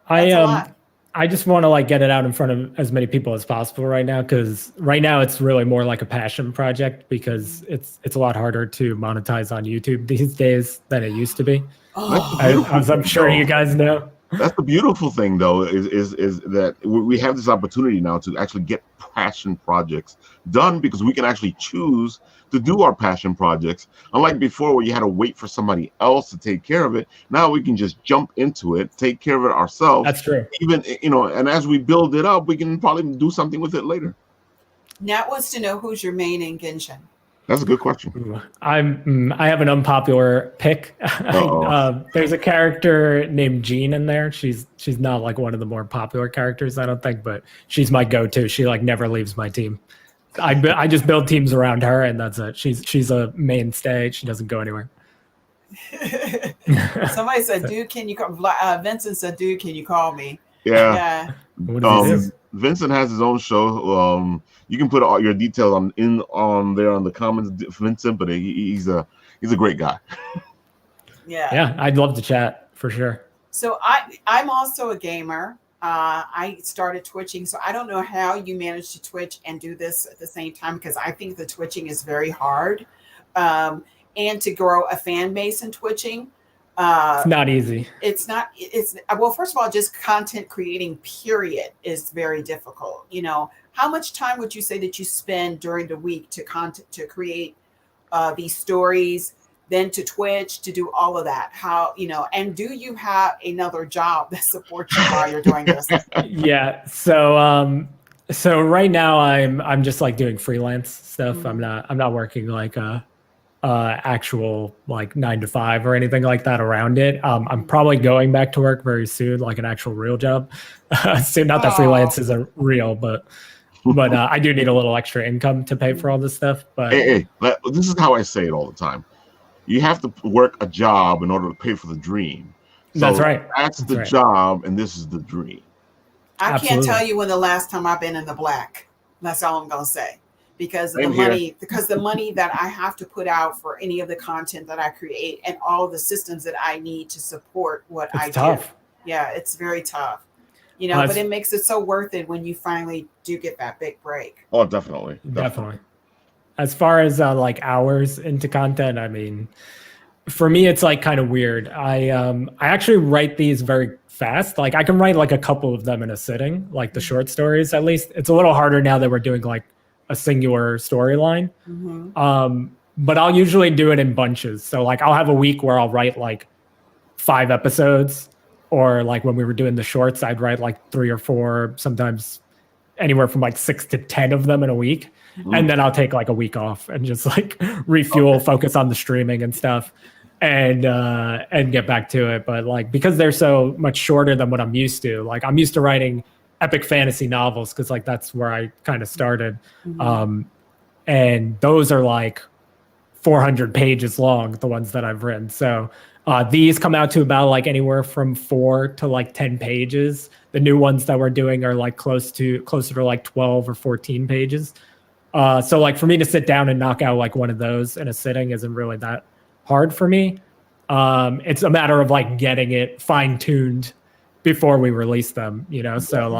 That's a lot. I just want to get it out in front of as many people as possible right now, because right now it's really more like a passion project, because it's a lot harder to monetize on YouTube these days than it used to be. As I'm sure you guys know. That's the beautiful thing, though, is that we have this opportunity now to actually get passion projects done, because we can actually choose to do our passion projects. Unlike before, where you had to wait for somebody else to take care of it, now we can just jump into it, take care of it ourselves. That's true. Even and as we build it up, we can probably do something with it later. Nat wants to know who's your main in Genshin. That's a good question. I have an unpopular pick. There's a character named Jean in there. She's not one of the more popular characters, I don't think, but she's my go-to. She never leaves my team. I just build teams around her, and that's it. She's a mainstay. She doesn't go anywhere. Somebody said, "Dude, can you call?" Vincent said, "Dude, can you call me?" Yeah. Vincent has his own show. You can put all your details on there on the comments, Vincent. But he's a great guy. Yeah, I'd love to chat for sure. So I'm also a gamer. I started twitching, so I don't know how you manage to twitch and do this at the same time, because I think the twitching is very hard, and to grow a fan base in twitching. It's not easy. It's well, first of all, just content creating period is very difficult. How much time would you say that you spend during the week to create these stories, then to Twitch, to do all of that? How, and do you have another job that supports you while you're doing this? Yeah. So right now I'm just doing freelance stuff. I'm not working actual 9 to 5 or anything like that around it. I'm probably going back to work very soon, an actual real job. So not that freelance isn't real, but I do need a little extra income to pay for all this stuff. But hey, this is how I say it all the time. You have to work a job in order to pay for the dream. So that's right. That's the job, and this is the dream. I can't tell you when the last time I've been in the black. That's all I'm gonna say. Because of the money that I have to put out for any of the content that I create, and all of the systems that I need to support what I do. Yeah, it's very tough. But it makes it so worth it when you finally do get that big break. Oh, definitely. As far as hours into content, I mean, for me, it's kind of weird. I actually write these very fast. I can write a couple of them in a sitting, the short stories, at least. It's a little harder now that we're doing a singular storyline. But I'll usually do it in bunches. So I'll have a week where I'll write 5 episodes, or when we were doing the shorts, I'd write 3 or 4, sometimes anywhere from 6 to 10 of them in a week. And then I'll take a week off and just refuel, focus on the streaming and stuff, and get back to it. But because they're so much shorter than what I'm used to, I'm used to writing epic fantasy novels, because that's where I kind of started. And those are 400 pages long, the ones that I've written. So these come out to about anywhere from 4 to 10 pages. The new ones that we're doing are closer to 12 or 14 pages. So for me to sit down and knock out one of those in a sitting isn't really that hard for me. It's a matter of getting it fine-tuned before we release them, so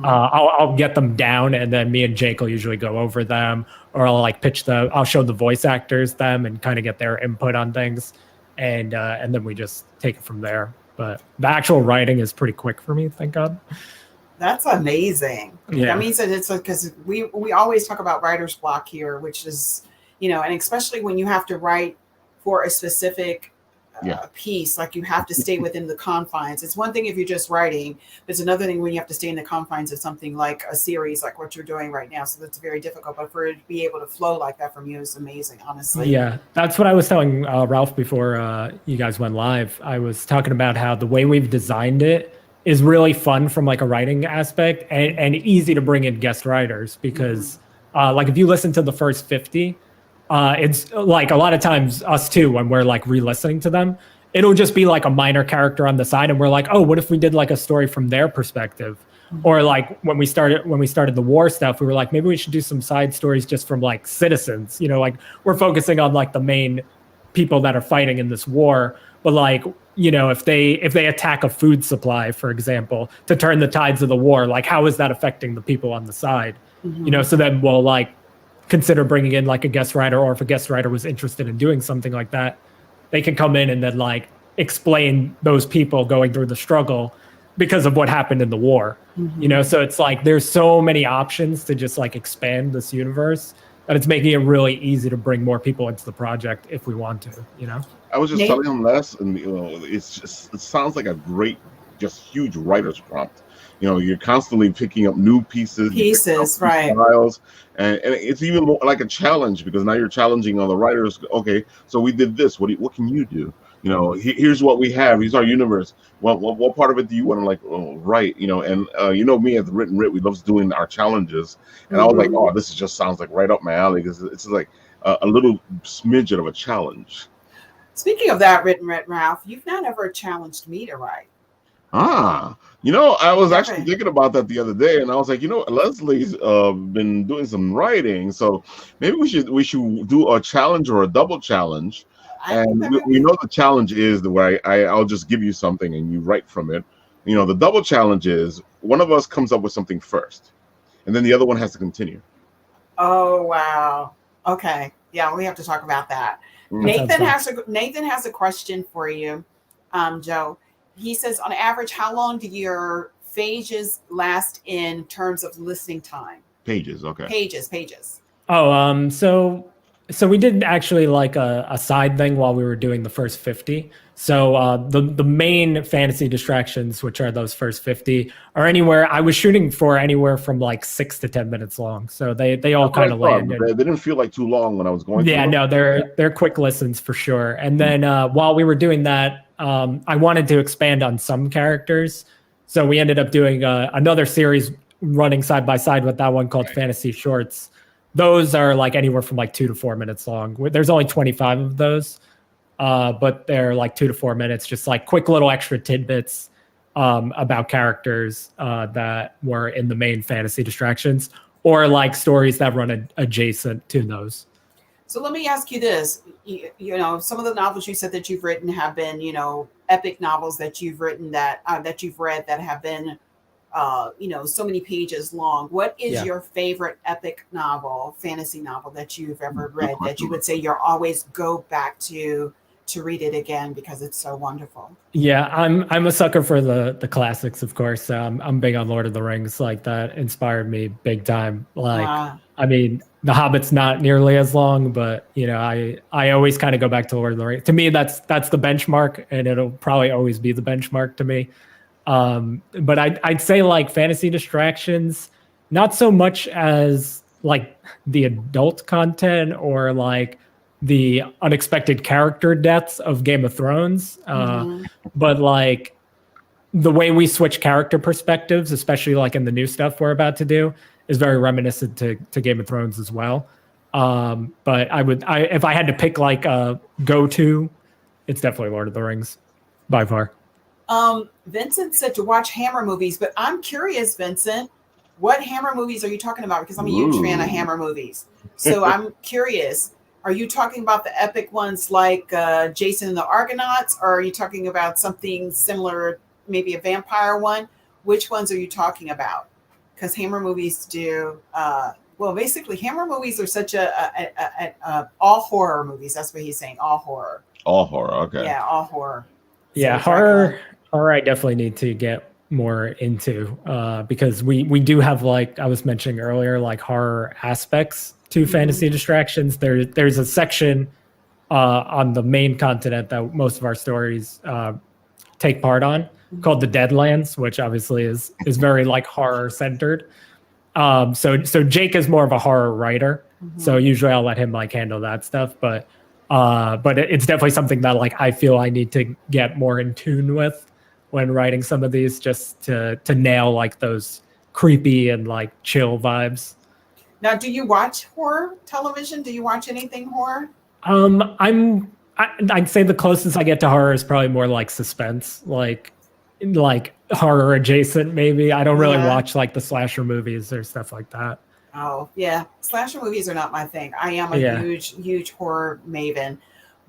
I'll get them down, and then me and Jake will usually go over them, or I'll I'll show the voice actors them and kind of get their input on things, and then we just take it from there. But the actual writing is pretty quick for me, thank God. That's amazing. Yeah. That means that it's because we always talk about writer's block here, which is, and especially when you have to write for a specific piece. Like you have to stay within the confines. It's one thing if you're just writing, but it's another thing when you have to stay in the confines of something like a series, like what you're doing right now. So that's very difficult. But for it to be able to flow like that from you is amazing, honestly. Yeah, that's what I was telling Ralph before you guys went live. I was talking about how the way we've designed it is really fun from like a writing aspect and easy to bring in guest writers because like if you listen to the first 50, it's like a lot of times us too, when we're like re-listening to them, it'll just be like a minor character on the side. And we're like, oh, what if we did like a story from their perspective? Or like when we started the war stuff, we were like, maybe we should do some side stories just from like citizens, like we're focusing on like the main people that are fighting in this war. But like, if they attack a food supply, for example, to turn the tides of the war, like how is that affecting the people on the side? So then we'll like consider bringing in like a guest writer, or if a guest writer was interested in doing something like that, they can come in and then like explain those people going through the struggle because of what happened in the war. So it's like there's so many options to just like expand this universe that it's making it really easy to bring more people into the project if we want to. I was just telling him less, and it sounds like a great, just huge writer's prompt. You're constantly picking up new pieces, right? Styles, and it's even more like a challenge because now you're challenging other writers. Okay, so we did this. What can you do? Here's what we have. Here's our universe. What part of it do you want to like write? And me as the Written Writ, we love doing our challenges. And I was like, oh, this just sounds like right up my alley because it's like a little smidgen of a challenge. Speaking of that, Written Writ, Ralph, you've not ever challenged me to write. I was actually thinking about that the other day, and I was like, Leslie's been doing some writing, so maybe we should do a challenge or a double challenge. And we know the challenge is the way I'll just give you something and you write from it. The double challenge is one of us comes up with something first, and then the other one has to continue. Oh wow! Okay, yeah, we have to talk about that. Nathan has a question for you, Joe. He says, on average, how long do your phages last in terms of listening time? Pages, okay. Pages. Oh, so we did actually like a side thing while we were doing the first 50. So the main fantasy distractions, which are those first 50, are I was shooting for anywhere from like 6 to 10 minutes long. So they all kind of landed. They didn't feel like too long when I was going. Yeah, no, they're quick listens for sure. And then while we were doing that, I wanted to expand on some characters. So we ended up doing another series running side by side with that one called Fantasy Shorts. Those are like anywhere from like 2 to 4 minutes long. There's only 25 of those, but they're like 2 to 4 minutes, just like quick little extra tidbits about characters that were in the main fantasy distractions, or like stories that run adjacent to those. So let me ask you this. Some of the novels you said that you've written have been, epic novels that you've written that you've read that have been so many pages long. What is your favorite epic novel, fantasy novel that you've ever read that you would say you're always go back to read it again because it's so wonderful? Yeah, I'm a sucker for the classics, of course. I'm big on Lord of the Rings. Like that inspired me big time. Like, I mean, The Hobbit's not nearly as long, but I always kind of go back to Lord of the Rings. To me, that's the benchmark, and it'll probably always be the benchmark to me. But I'd say like fantasy distractions, not so much as like the adult content or like the unexpected character deaths of Game of Thrones, but like the way we switch character perspectives, especially like in the new stuff we're about to do, is very reminiscent to Game of Thrones as well. But if I had to pick like a go-to, it's definitely Lord of the Rings by far. Vincent said to watch Hammer movies, but I'm curious, Vincent, what Hammer movies are you talking about? Because I'm a huge fan of Hammer movies. So I'm curious, are you talking about the epic ones like Jason and the Argonauts, or are you talking about something similar, maybe a vampire one? Which ones are you talking about? Because Hammer movies do, basically Hammer movies are such all horror movies. That's what he's saying, all horror. All horror, okay. Yeah, all horror. Yeah, horror I definitely need to get more into because we do have, like I was mentioning earlier, like horror aspects to fantasy distractions. There's a section on the main continent that most of our stories take part on, called the Deadlands, which obviously is very like horror centered. So Jake is more of a horror writer, so usually I'll let him like handle that stuff. But it's definitely something that like I feel I need to get more in tune with when writing some of these, just to nail like those creepy and like chill vibes. Now, do you watch horror television? Do you watch anything horror? I'd say the closest I get to horror is probably more like suspense, like horror adjacent, maybe. I don't really watch like the slasher movies or stuff like that. Oh, yeah. Slasher movies are not my thing. I am a huge horror maven,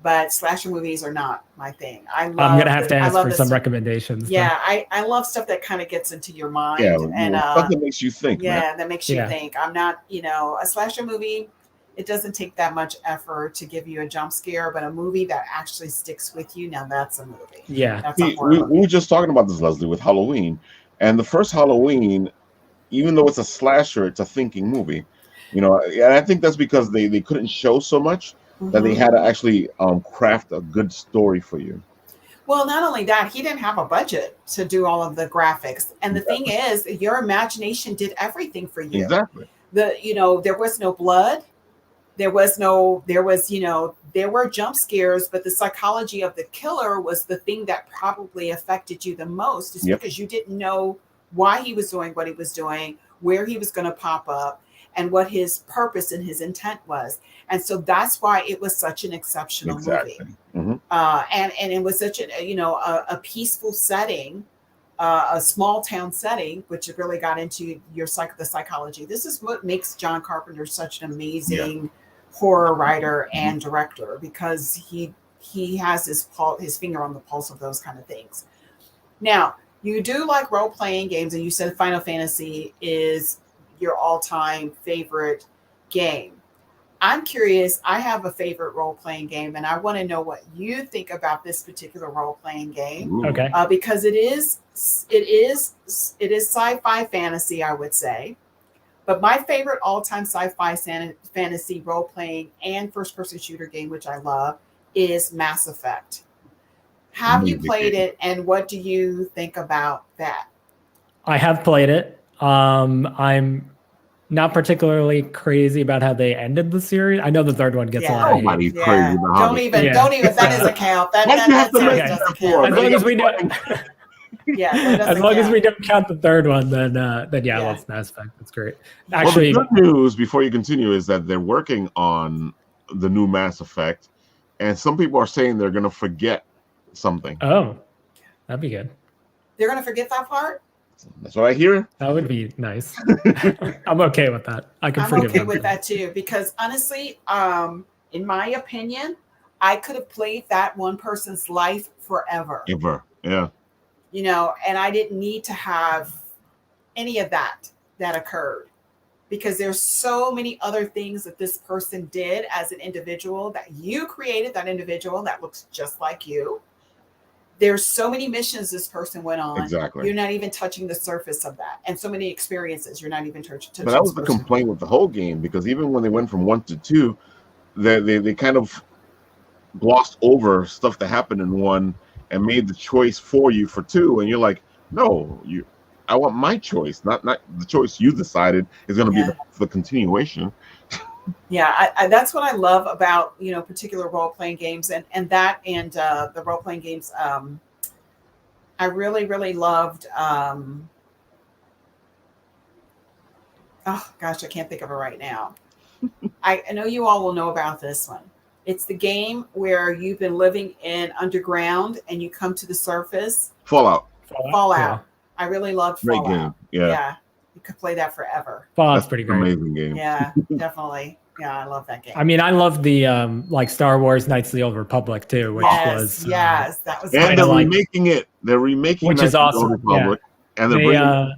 but slasher movies are not my thing. I'm going to have to ask for some recommendations. Yeah, I love stuff that kind of gets into your mind. Yeah, and stuff that makes you think. Yeah, man. that makes you think. I'm not, a slasher movie, it doesn't take that much effort to give you a jump scare, but a movie that actually sticks with you, now that's a movie. Yeah. That's we were just talking about this, Leslie, with Halloween. And the first Halloween, even though it's a slasher, it's a thinking movie. And I think that's because they couldn't show so much that they had to actually craft a good story for you. Well, not only that, he didn't have a budget to do all of the graphics. And the thing is, your imagination did everything for you. Exactly. There was no blood. There were jump scares, but the psychology of the killer was the thing that probably affected you the most, is because you didn't know why he was doing what he was doing, where he was going to pop up, and what his purpose and his intent was. And so that's why it was such an exceptional movie. Mm-hmm. And it was such a peaceful setting, a small town setting, which really got into the psychology. This is what makes John Carpenter such an amazing horror writer and director, because he has his finger on the pulse of those kind of things. Now, you do like role-playing games, and you said Final Fantasy is your all-time favorite game. I'm curious, I have a favorite role-playing game, and I want to know what you think about this particular role-playing game. Ooh. Okay. Because it is sci-fi fantasy, I would say. But my favorite all-time sci-fi fantasy role-playing and first-person shooter game, which I love, is Mass Effect. Have you played it, and what do you think about that? I have played it. I'm not particularly crazy about how they ended the series. I know the third one gets a lot of hate. Nobody's crazy about Don't even. That doesn't count. That series doesn't count. As long as we don't. As long as we don't count the third one, then I love Mass Effect. That's great. Actually, the good news before you continue is that they're working on the new Mass Effect, and some people are saying they're going to forget something. Oh, that'd be good. They're going to forget that part? That's what I hear. That would be nice. I'm okay with that. I'm okay with that too, because honestly, in my opinion, I could have played that one person's life forever. Yeah. And I didn't need to have any of that occurred, because there's so many other things that this person did as an individual, that you created that individual that looks just like you. There's so many missions this person went on. Exactly. You're not even touching the surface of that. And so many experiences you're not even touching. But that was the complaint with the whole game, because even when they went from 1 to 2, they kind of glossed over stuff that happened in 1 and made the choice for you for 2. And you're like, no, I want my choice, not the choice you decided is going to be the continuation. Yeah, that's what I love about particular role-playing games, and the role-playing games. I really, really loved. Oh gosh, I can't think of it right now. I know you all will know about this one. It's the game where you've been living in underground and you come to the surface. Fallout. Yeah. I really loved Fallout. Great game. Yeah. You could play that forever. Fallout's pretty great. Amazing game. Yeah, definitely. Yeah, I love that game. I mean, I love the like Star Wars Knights of the Old Republic too, which was that was. And they're remaking it. They're remaking which is awesome. Republic, and they're bringing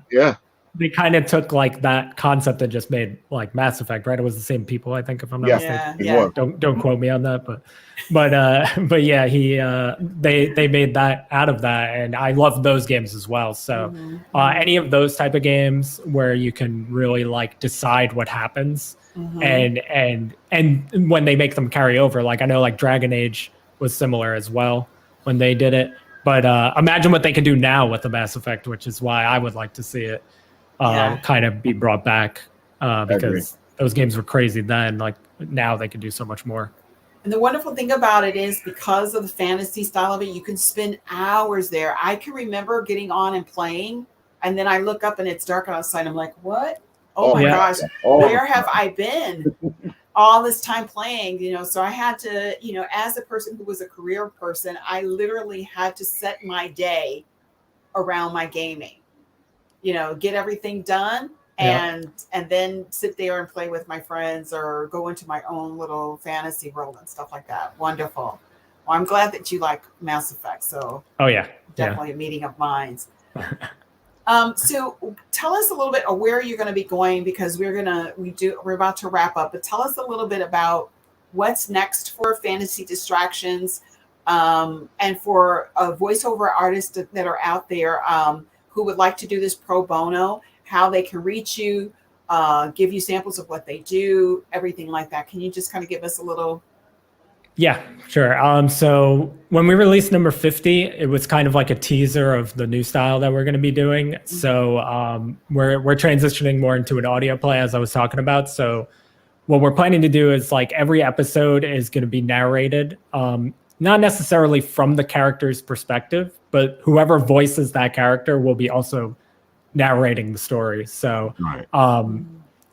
they kind of took like that concept and just made like Mass Effect, right? It was the same people, I think, if I'm not mistaken. Yeah. Don't quote me on that, but yeah, they made that out of that, and I love those games as well. So any of those type of games where you can really like decide what happens, and when they make them carry over, like I know like Dragon Age was similar as well when they did it. But imagine what they can do now with the Mass Effect, which is why I would like to see it kind of be brought back because those games were crazy then. Like now they can do so much more. And the wonderful thing about it is because of the fantasy style of it, you can spend hours there. I can remember getting on and playing, and then I look up and it's dark outside. I'm like, what? Oh my gosh, where have I been? All this time playing, so I had to, as a person who was a career person, I literally had to set my day around my gaming, get everything done and then sit there and play with my friends or go into my own little fantasy world and stuff like that. Wonderful. Well, I'm glad that you like Mass Effect. So definitely a meeting of minds. So tell us a little bit of where you're going to be going, because we're about to wrap up, but tell us a little bit about what's next for Fantasy Distractions, and for voiceover artists that are out there who would like to do this pro bono, how they can reach you, give you samples of what they do, everything like that. Can you just kind of give us a little? Yeah, sure. So when we released number 50, it was kind of like a teaser of the new style that we're going to be doing. So we're transitioning more into an audio play, as I was talking about. So what we're planning to do is like every episode is going to be narrated, not necessarily from the character's perspective, but whoever voices that character will be also narrating the story. So,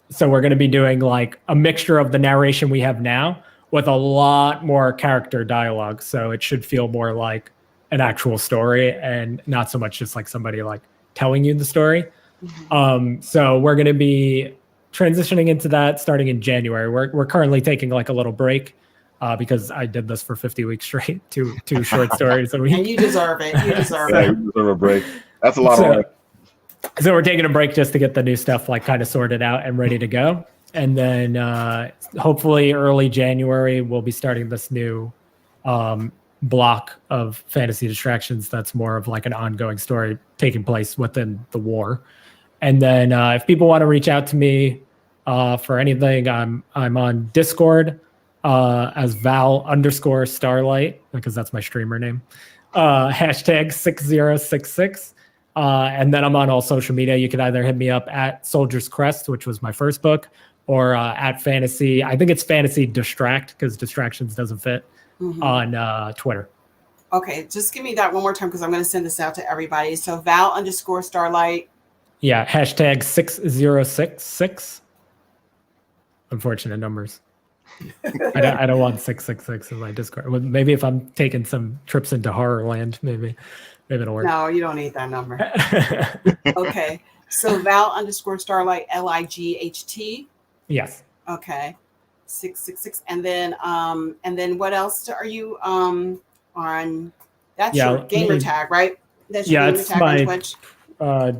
so we're going to be doing like a mixture of the narration we have now with a lot more character dialogue. So it should feel more like an actual story and not so much just like somebody like telling you the story. So we're going to be transitioning into that starting in January. We're currently taking like a little break because I did this for 50 weeks straight, two short stories a week. And you deserve it. You deserve it. You deserve a break. That's a lot of work. So we're taking a break just to get the new stuff like kind of sorted out and ready to go. And then hopefully early January, we'll be starting this new block of Fantasy Distractions that's more of like an ongoing story taking place within the war. And then if people want to reach out to me for anything, I'm on Discord as Val_Starlight, because that's my streamer name. Hashtag 6066. And then I'm on all social media. You can either hit me up at Soldier's Crest, which was my first book, or at Fantasy. I think it's Fantasy Distract, because Distractions doesn't fit, on Twitter. Okay, just give me that one more time, because I'm going to send this out to everybody. So Val_Starlight. Yeah, hashtag 6066. Unfortunate numbers. I don't want 666 in my Discord. Well, maybe if I'm taking some trips into Horrorland, maybe it'll work. No, you don't need that number. Okay, so Val_Starlight, LIGHT. Yes. Okay, 666, and then what else are you on? That's your gamer tag, right? That's your gamer tag on Twitch.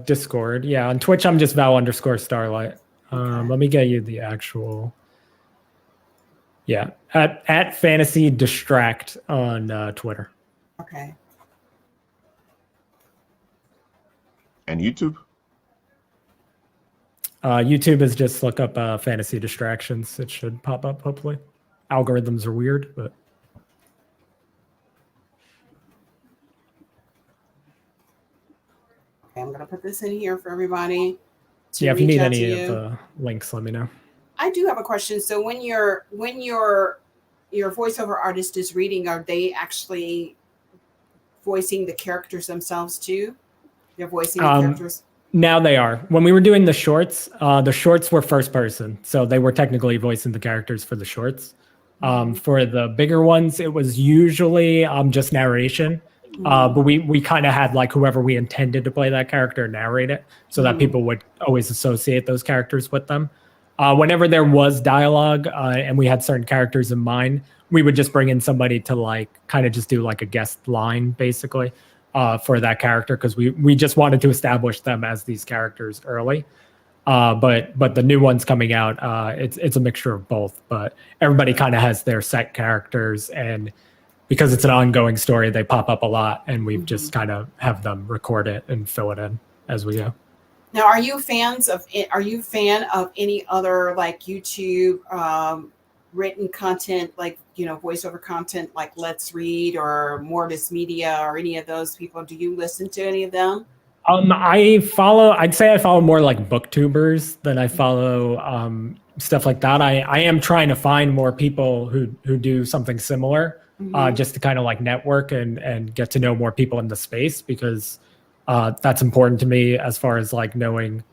Discord. Yeah, on Twitch I'm just Val_Starlight. Let me get you the actual. Yeah, at Fantasy Distract on Twitter. Okay. And YouTube? YouTube is just look up Fantasy Distractions. It should pop up, hopefully. Algorithms are weird, but. Okay, I'm going to put this in here for everybody. Yeah, if you need any of the links, let me know. I do have a question. So when your voiceover artist is reading, are they actually voicing the characters themselves too? They're voicing the characters? Now they are. When we were doing the shorts were first person. So they were technically voicing the characters for the shorts. For the bigger ones, it was usually just narration. But we kind of had like whoever we intended to play that character narrate it so that people would always associate those characters with them. Whenever there was dialogue and we had certain characters in mind, we would just bring in somebody to like kind of just do like a guest line basically. for that character because we just wanted to establish them as these characters early. But the new ones coming out, it's a mixture of both. But everybody kind of has their set characters, and because it's an ongoing story, they pop up a lot, and we've just kind of have them record it and fill it in as we go. Now, are you a fan of any other like YouTube written content, like voiceover content, like Let's Read or Mortis Media or any of those people? Do you listen to any of them? I'd say I follow more like booktubers than I follow stuff like that. I am trying to find more people who do something similar, just to kind of like network and get to know more people in the space, because that's important to me as far as like knowing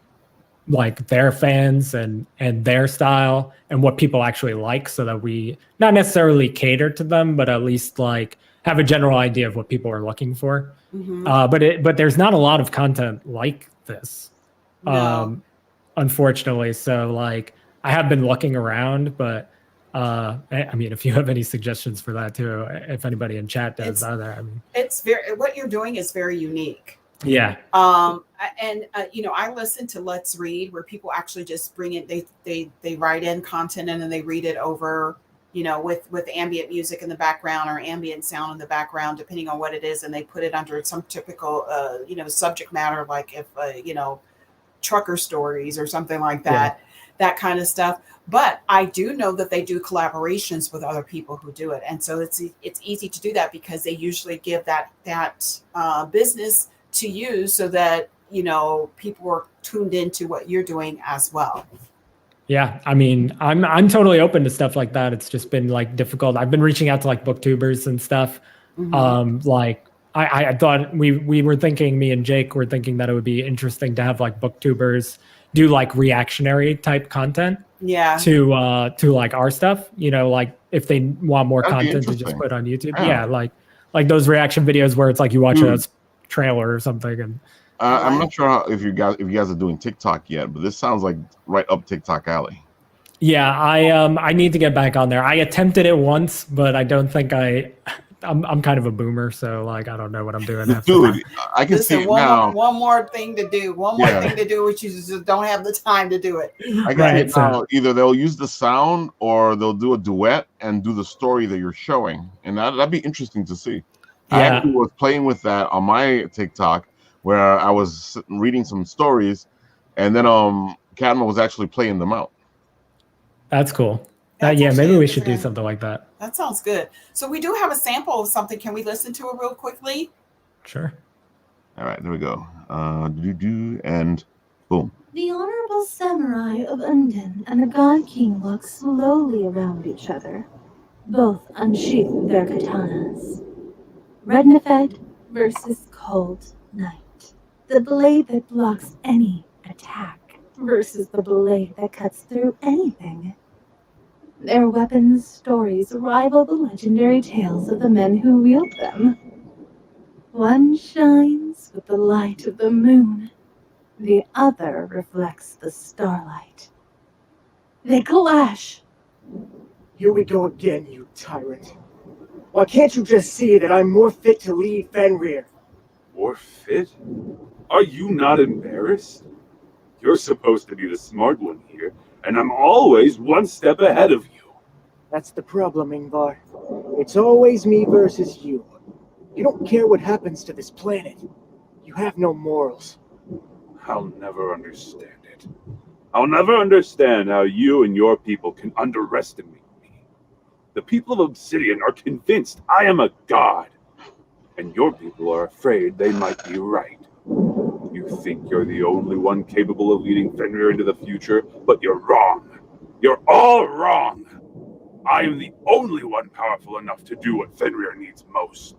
like their fans and their style and what people actually like, so that we not necessarily cater to them, but at least like have a general idea of what people are looking for. But there's not a lot of content like this, unfortunately. So like I have been looking around, but I mean, if you have any suggestions for that too, if anybody in chat does either, I mean, it's what you're doing is very unique. Yeah. I listen to Let's Read, where people actually just bring it. They write in content and then they read it over, with ambient music in the background or ambient sound in the background, depending on what it is, and they put it under some typical, subject matter, like if trucker stories or something like that, that kind of stuff. But I do know that they do collaborations with other people who do it, and so it's easy to do that because they usually give that business to you, so that people are tuned into what you're doing as well. Yeah, I mean, I'm totally open to stuff like that. It's just been like difficult. I've been reaching out to like booktubers and stuff. Like I thought we were thinking, me and Jake were thinking that it would be interesting to have like booktubers do like reactionary type content. To like our stuff, like if they want more content to just put on YouTube. Yeah, like those reaction videos where it's like you watch a trailer or something. And I'm not sure if you guys are doing TikTok yet, but this sounds like right up TikTok alley. Yeah, I need to get back on there. I attempted it once, but I don't think I'm kind of a boomer, so like I don't know what I'm doing. Dude, I can see it now. One more thing to do. One more thing to do, which you just don't have the time to do it. I can see it now. Either they'll use the sound or they'll do a duet and do the story that you're showing, and that'd be interesting to see. I actually was playing with that on my TikTok, where I was reading some stories, and then Cadma was actually playing them out. That's cool. Maybe we should do something like that. That sounds good. So we do have a sample of something. Can we listen to it real quickly? Sure. All right, there we go. And boom. The honorable samurai of Undian and the god king look slowly around each other. Both unsheath their katanas. Red Nefed versus Cold Knight. The blade that blocks any attack versus the blade that cuts through anything. Their weapons' stories rival the legendary tales of the men who wield them. One shines with the light of the moon. The other reflects the starlight. They clash. Here we go again, you tyrant. Why can't you just see that I'm more fit to lead Fenrir? More fit? Are you not embarrassed? You're supposed to be the smart one here, and I'm always one step ahead of you. That's the problem, Ingvar. It's always me versus you. You don't care what happens to this planet. You have no morals. I'll never understand it. I'll never understand how you and your people can underestimate me. The people of Obsidian are convinced I am a god, and your people are afraid they might be right. You think you're the only one capable of leading Fenrir into the future, but you're wrong. You're all wrong. I am the only one powerful enough to do what Fenrir needs most.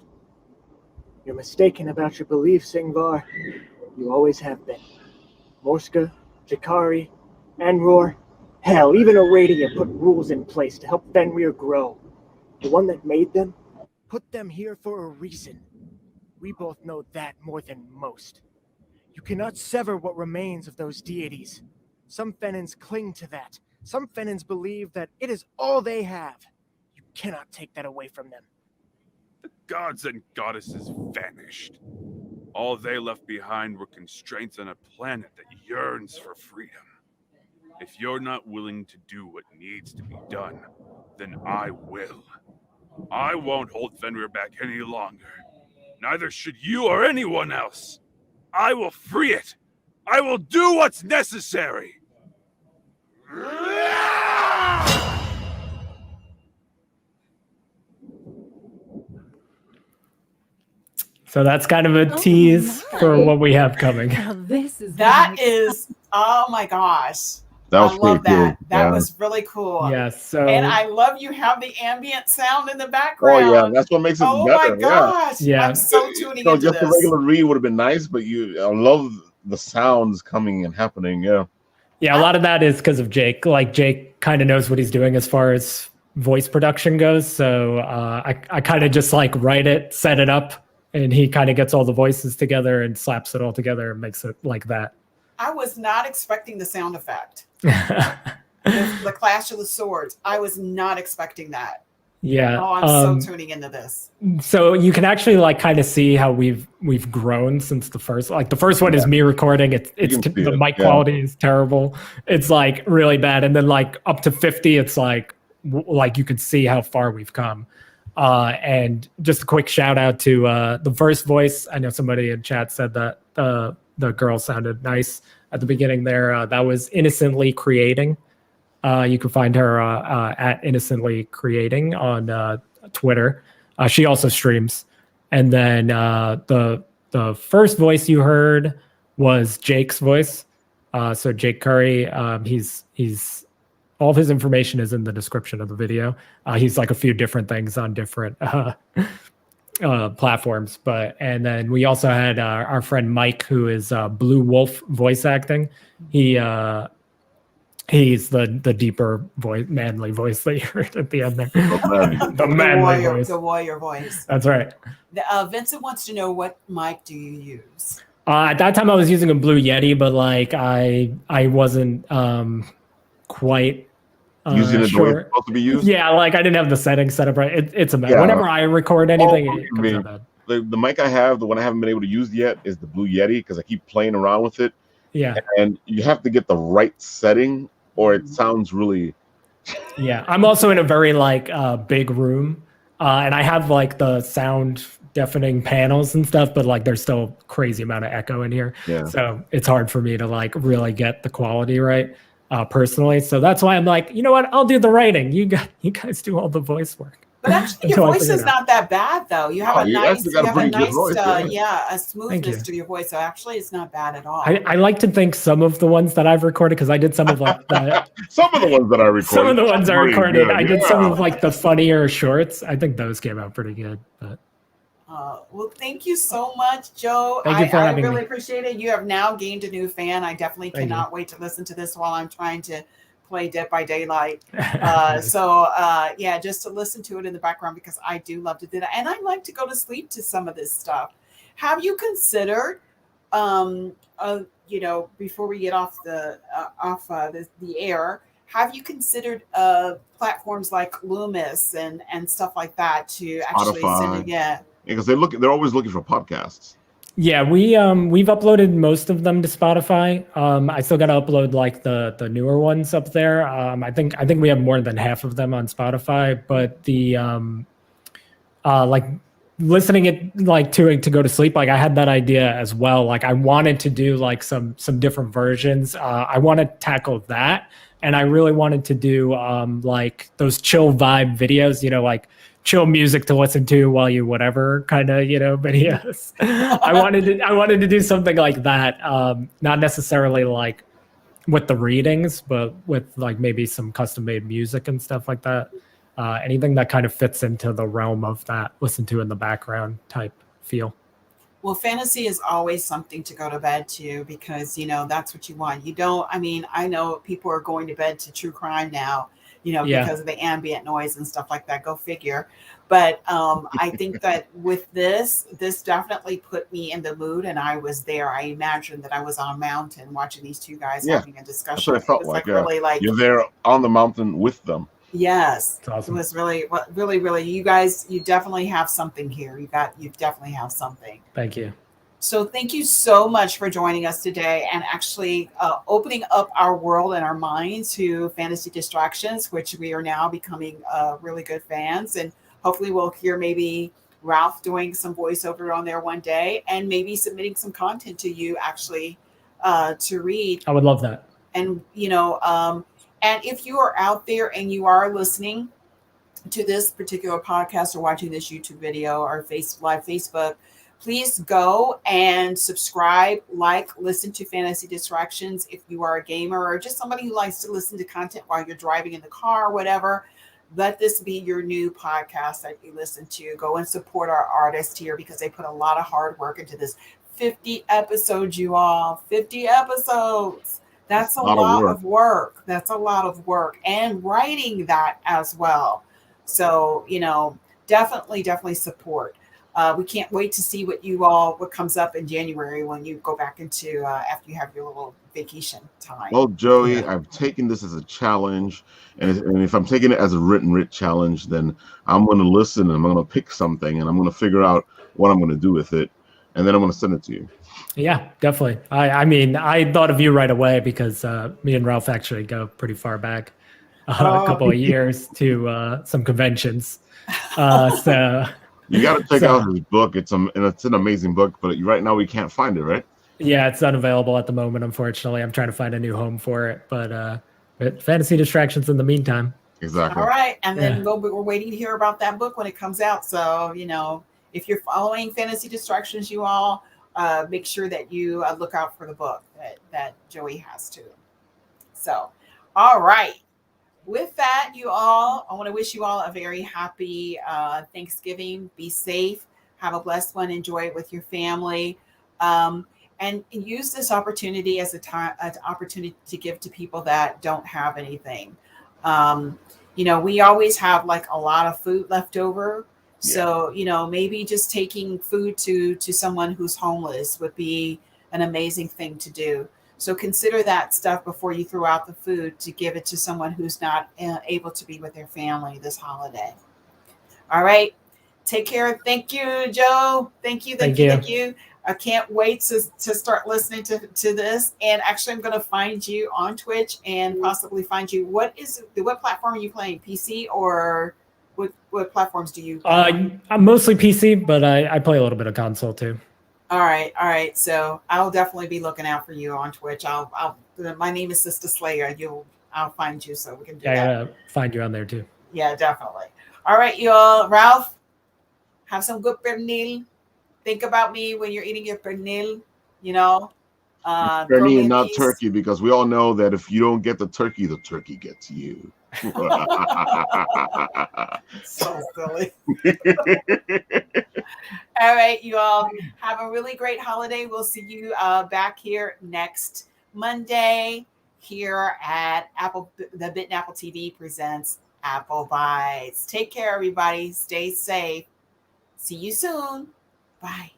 You're mistaken about your beliefs, Ingvar. You always have been. Morska, Jakari, Anror, hell, even Aradia put rules in place to help Fenrir grow. The one that made them put them here for a reason. We both know that more than most. You cannot sever what remains of those deities. Some Fenins cling to that. Some Fenins believe that it is all they have. You cannot take that away from them. gods and goddesses vanished. All they left behind were constraints on a planet that yearns for freedom. If you're not willing to do what needs to be done, then I will. I won't hold Fenrir back any longer. Neither should you or anyone else. I will free it. I will do what's necessary. So that's kind of a tease for what we have coming. Now this is That is, oh my gosh. That was I love pretty that. cool. That Yeah. was really cool. Yes. So And I love you have the ambient sound in the Oh background. yeah, that's what makes it Oh better. my gosh. Yeah. I'm so tuning So into just the this. regular Rhee would have been nice, but I love the sounds coming and happening. Yeah. yeah, a lot of that is because of Jake. Like Jake kind of knows what he's doing as far as voice production goes. So I kind of just like write it, set it up, and he kind of gets all the voices together and slaps it all together and makes it like that. I was not expecting the sound effect. The Clash of the Swords. I was not expecting that. Yeah. Oh, I'm so tuning into this. So you can actually like kind of see how we've grown since the first. Like the first one is me recording. It's can see the it, mic yeah. quality is terrible. It's like really bad. And then like up to 50, it's like you could see how far we've come. And just a quick shout out to the first voice. I know somebody in chat said that the girl sounded nice at the beginning there. That was Innocently Creating. You can find her at Innocently Creating on Twitter. She also streams. And then the first voice you heard was Jake's voice. So Jake Curry, he's all of his information is in the description of the video. He's like a few different things on different platforms. And then we also had our friend Mike, who is Blue Wolf voice acting. He's the deeper voice, manly voice that you heard at the end there. The manly voice. The warrior voice. That's right. Vincent wants to know, what mic do you use? At that time I was using a Blue Yeti, but like I wasn't quite Using it the way it's supposed to be used. Yeah, like I didn't have the settings set up right. It's a mess. Yeah. Whenever I record anything, it I comes mean, out bad. the mic I have, the one I haven't been able to use yet, is the Blue Yeti because I keep playing around with it. Yeah. And you have to get the right setting, or it sounds really. Yeah, I'm also in a very like big room, and I have like the sound deafening panels and stuff, but like there's still a crazy amount of echo in here. Yeah. So it's hard for me to like really get the quality right personally. So that's why I'm like, you know what? I'll do the writing. You guys do all the voice work. But actually, your voice is not that bad, though. You have a nice, voice, a smoothness to your voice. So actually, it's not bad at all. I like to think some of the ones that I've recorded, because I did some of like that. Some of the ones that I recorded. Some of the ones I recorded. Good, I did some of like the funnier shorts. I think those came out pretty good. But well, thank you so much, Joe. Thank you for having really me. appreciate it. You have now gained a new fan. I definitely cannot wait to listen to this while I'm trying to play Dead by Daylight. Just to listen to it in the background, because I do love to do that. And I like to go to sleep to some of this stuff. Have you considered, before we get off the air, have you considered platforms like Loomis and stuff like that to actually send it? Because they're always looking for podcasts. Yeah, we've uploaded most of them to Spotify. I still got to upload like the newer ones up there. I think we have more than half of them on Spotify. But the like listening it like to go to sleep, like I had that idea as well. Like I wanted to do like some different versions. I want to tackle that, and I really wanted to do like those chill vibe videos. Like chill music to listen to while you whatever kind of videos. I wanted to do something like that, not necessarily like with the readings, but with like maybe some custom made music and stuff like that. Anything that kind of fits into the realm of that listen to in the background type feel. Well, fantasy is always something to go to bed to, because that's what you want. I know people are going to bed to true crime now, because of the ambient noise and stuff like that. Go figure. But I think that with this definitely put me in the mood, and I was there. I imagined that I was on a mountain watching these two guys having a discussion. That's what I felt like. Really like you're there on the mountain with them. Yes, It's awesome. it was really. You guys, you definitely have something here. You definitely have something. Thank you. So thank you so much for joining us today and actually opening up our world and our minds to fantasy distractions, which we are now becoming really good fans. And hopefully we'll hear maybe Ralph doing some voiceover on there one day and maybe submitting some content to you actually to read. I would love that. And, and if you are out there and you are listening to this particular podcast or watching this YouTube video or live Facebook, please go and subscribe, listen to Fantasy Distractions if you are a gamer or just somebody who likes to listen to content while you're driving in the car or whatever. Let this be your new podcast that you listen to. Go and support our artists here because they put a lot of hard work into this. 50 episodes, you all. 50 episodes. That's a lot of work. That's a lot of work. And writing that as well. So, definitely support. We can't wait to see what comes up in January when you go back into after you have your little vacation time. Well, Joey, I've taken this as a challenge, and if I'm taking it as a written challenge, then I'm going to listen and I'm going to pick something and I'm going to figure out what I'm going to do with it, and then I'm going to send it to you. Yeah, definitely. I mean, I thought of you right away because me and Ralph actually go pretty far back, a couple of years to some conventions. So. You got to check out this book. It's an amazing book, but right now we can't find it, right? Yeah, it's unavailable at the moment, unfortunately. I'm trying to find a new home for it, but Fantasy Distractions in the meantime. Exactly. All right, and then we're waiting to hear about that book when it comes out. So, if you're following Fantasy Distractions, you all make sure that you look out for the book that Joey has too. So, all right. With that, you all, I want to wish you all a very happy Thanksgiving. Be safe. Have a blessed one. Enjoy it with your family. And use this opportunity as an opportunity to give to people that don't have anything. We always have like a lot of food left over. Yeah. So, maybe just taking food to someone who's homeless would be an amazing thing to do. So consider that stuff before you throw out the food to give it to someone who's not able to be with their family this holiday. All right. Take care. Thank you, Joe. Thank you. I can't wait to start listening to this. And actually, I'm going to find you on Twitch and possibly find you. What platform are you playing? PC or what platforms do you play? I'm mostly PC, but I play a little bit of console too. All right. So I'll definitely be looking out for you on Twitch. My name is Sister Slayer. I'll find you so we can do that. Yeah, find you on there too. Yeah, definitely. All right, you all. Ralph, have some good pernil. Think about me when you're eating your pernil. Pernil, not turkey, because we all know that if you don't get the turkey gets you. So silly. All right, you all have a really great holiday. We'll see you back here next Monday here at the Bitten Apple TV presents Apple Bites. Take care, everybody. Stay safe. See you soon. Bye.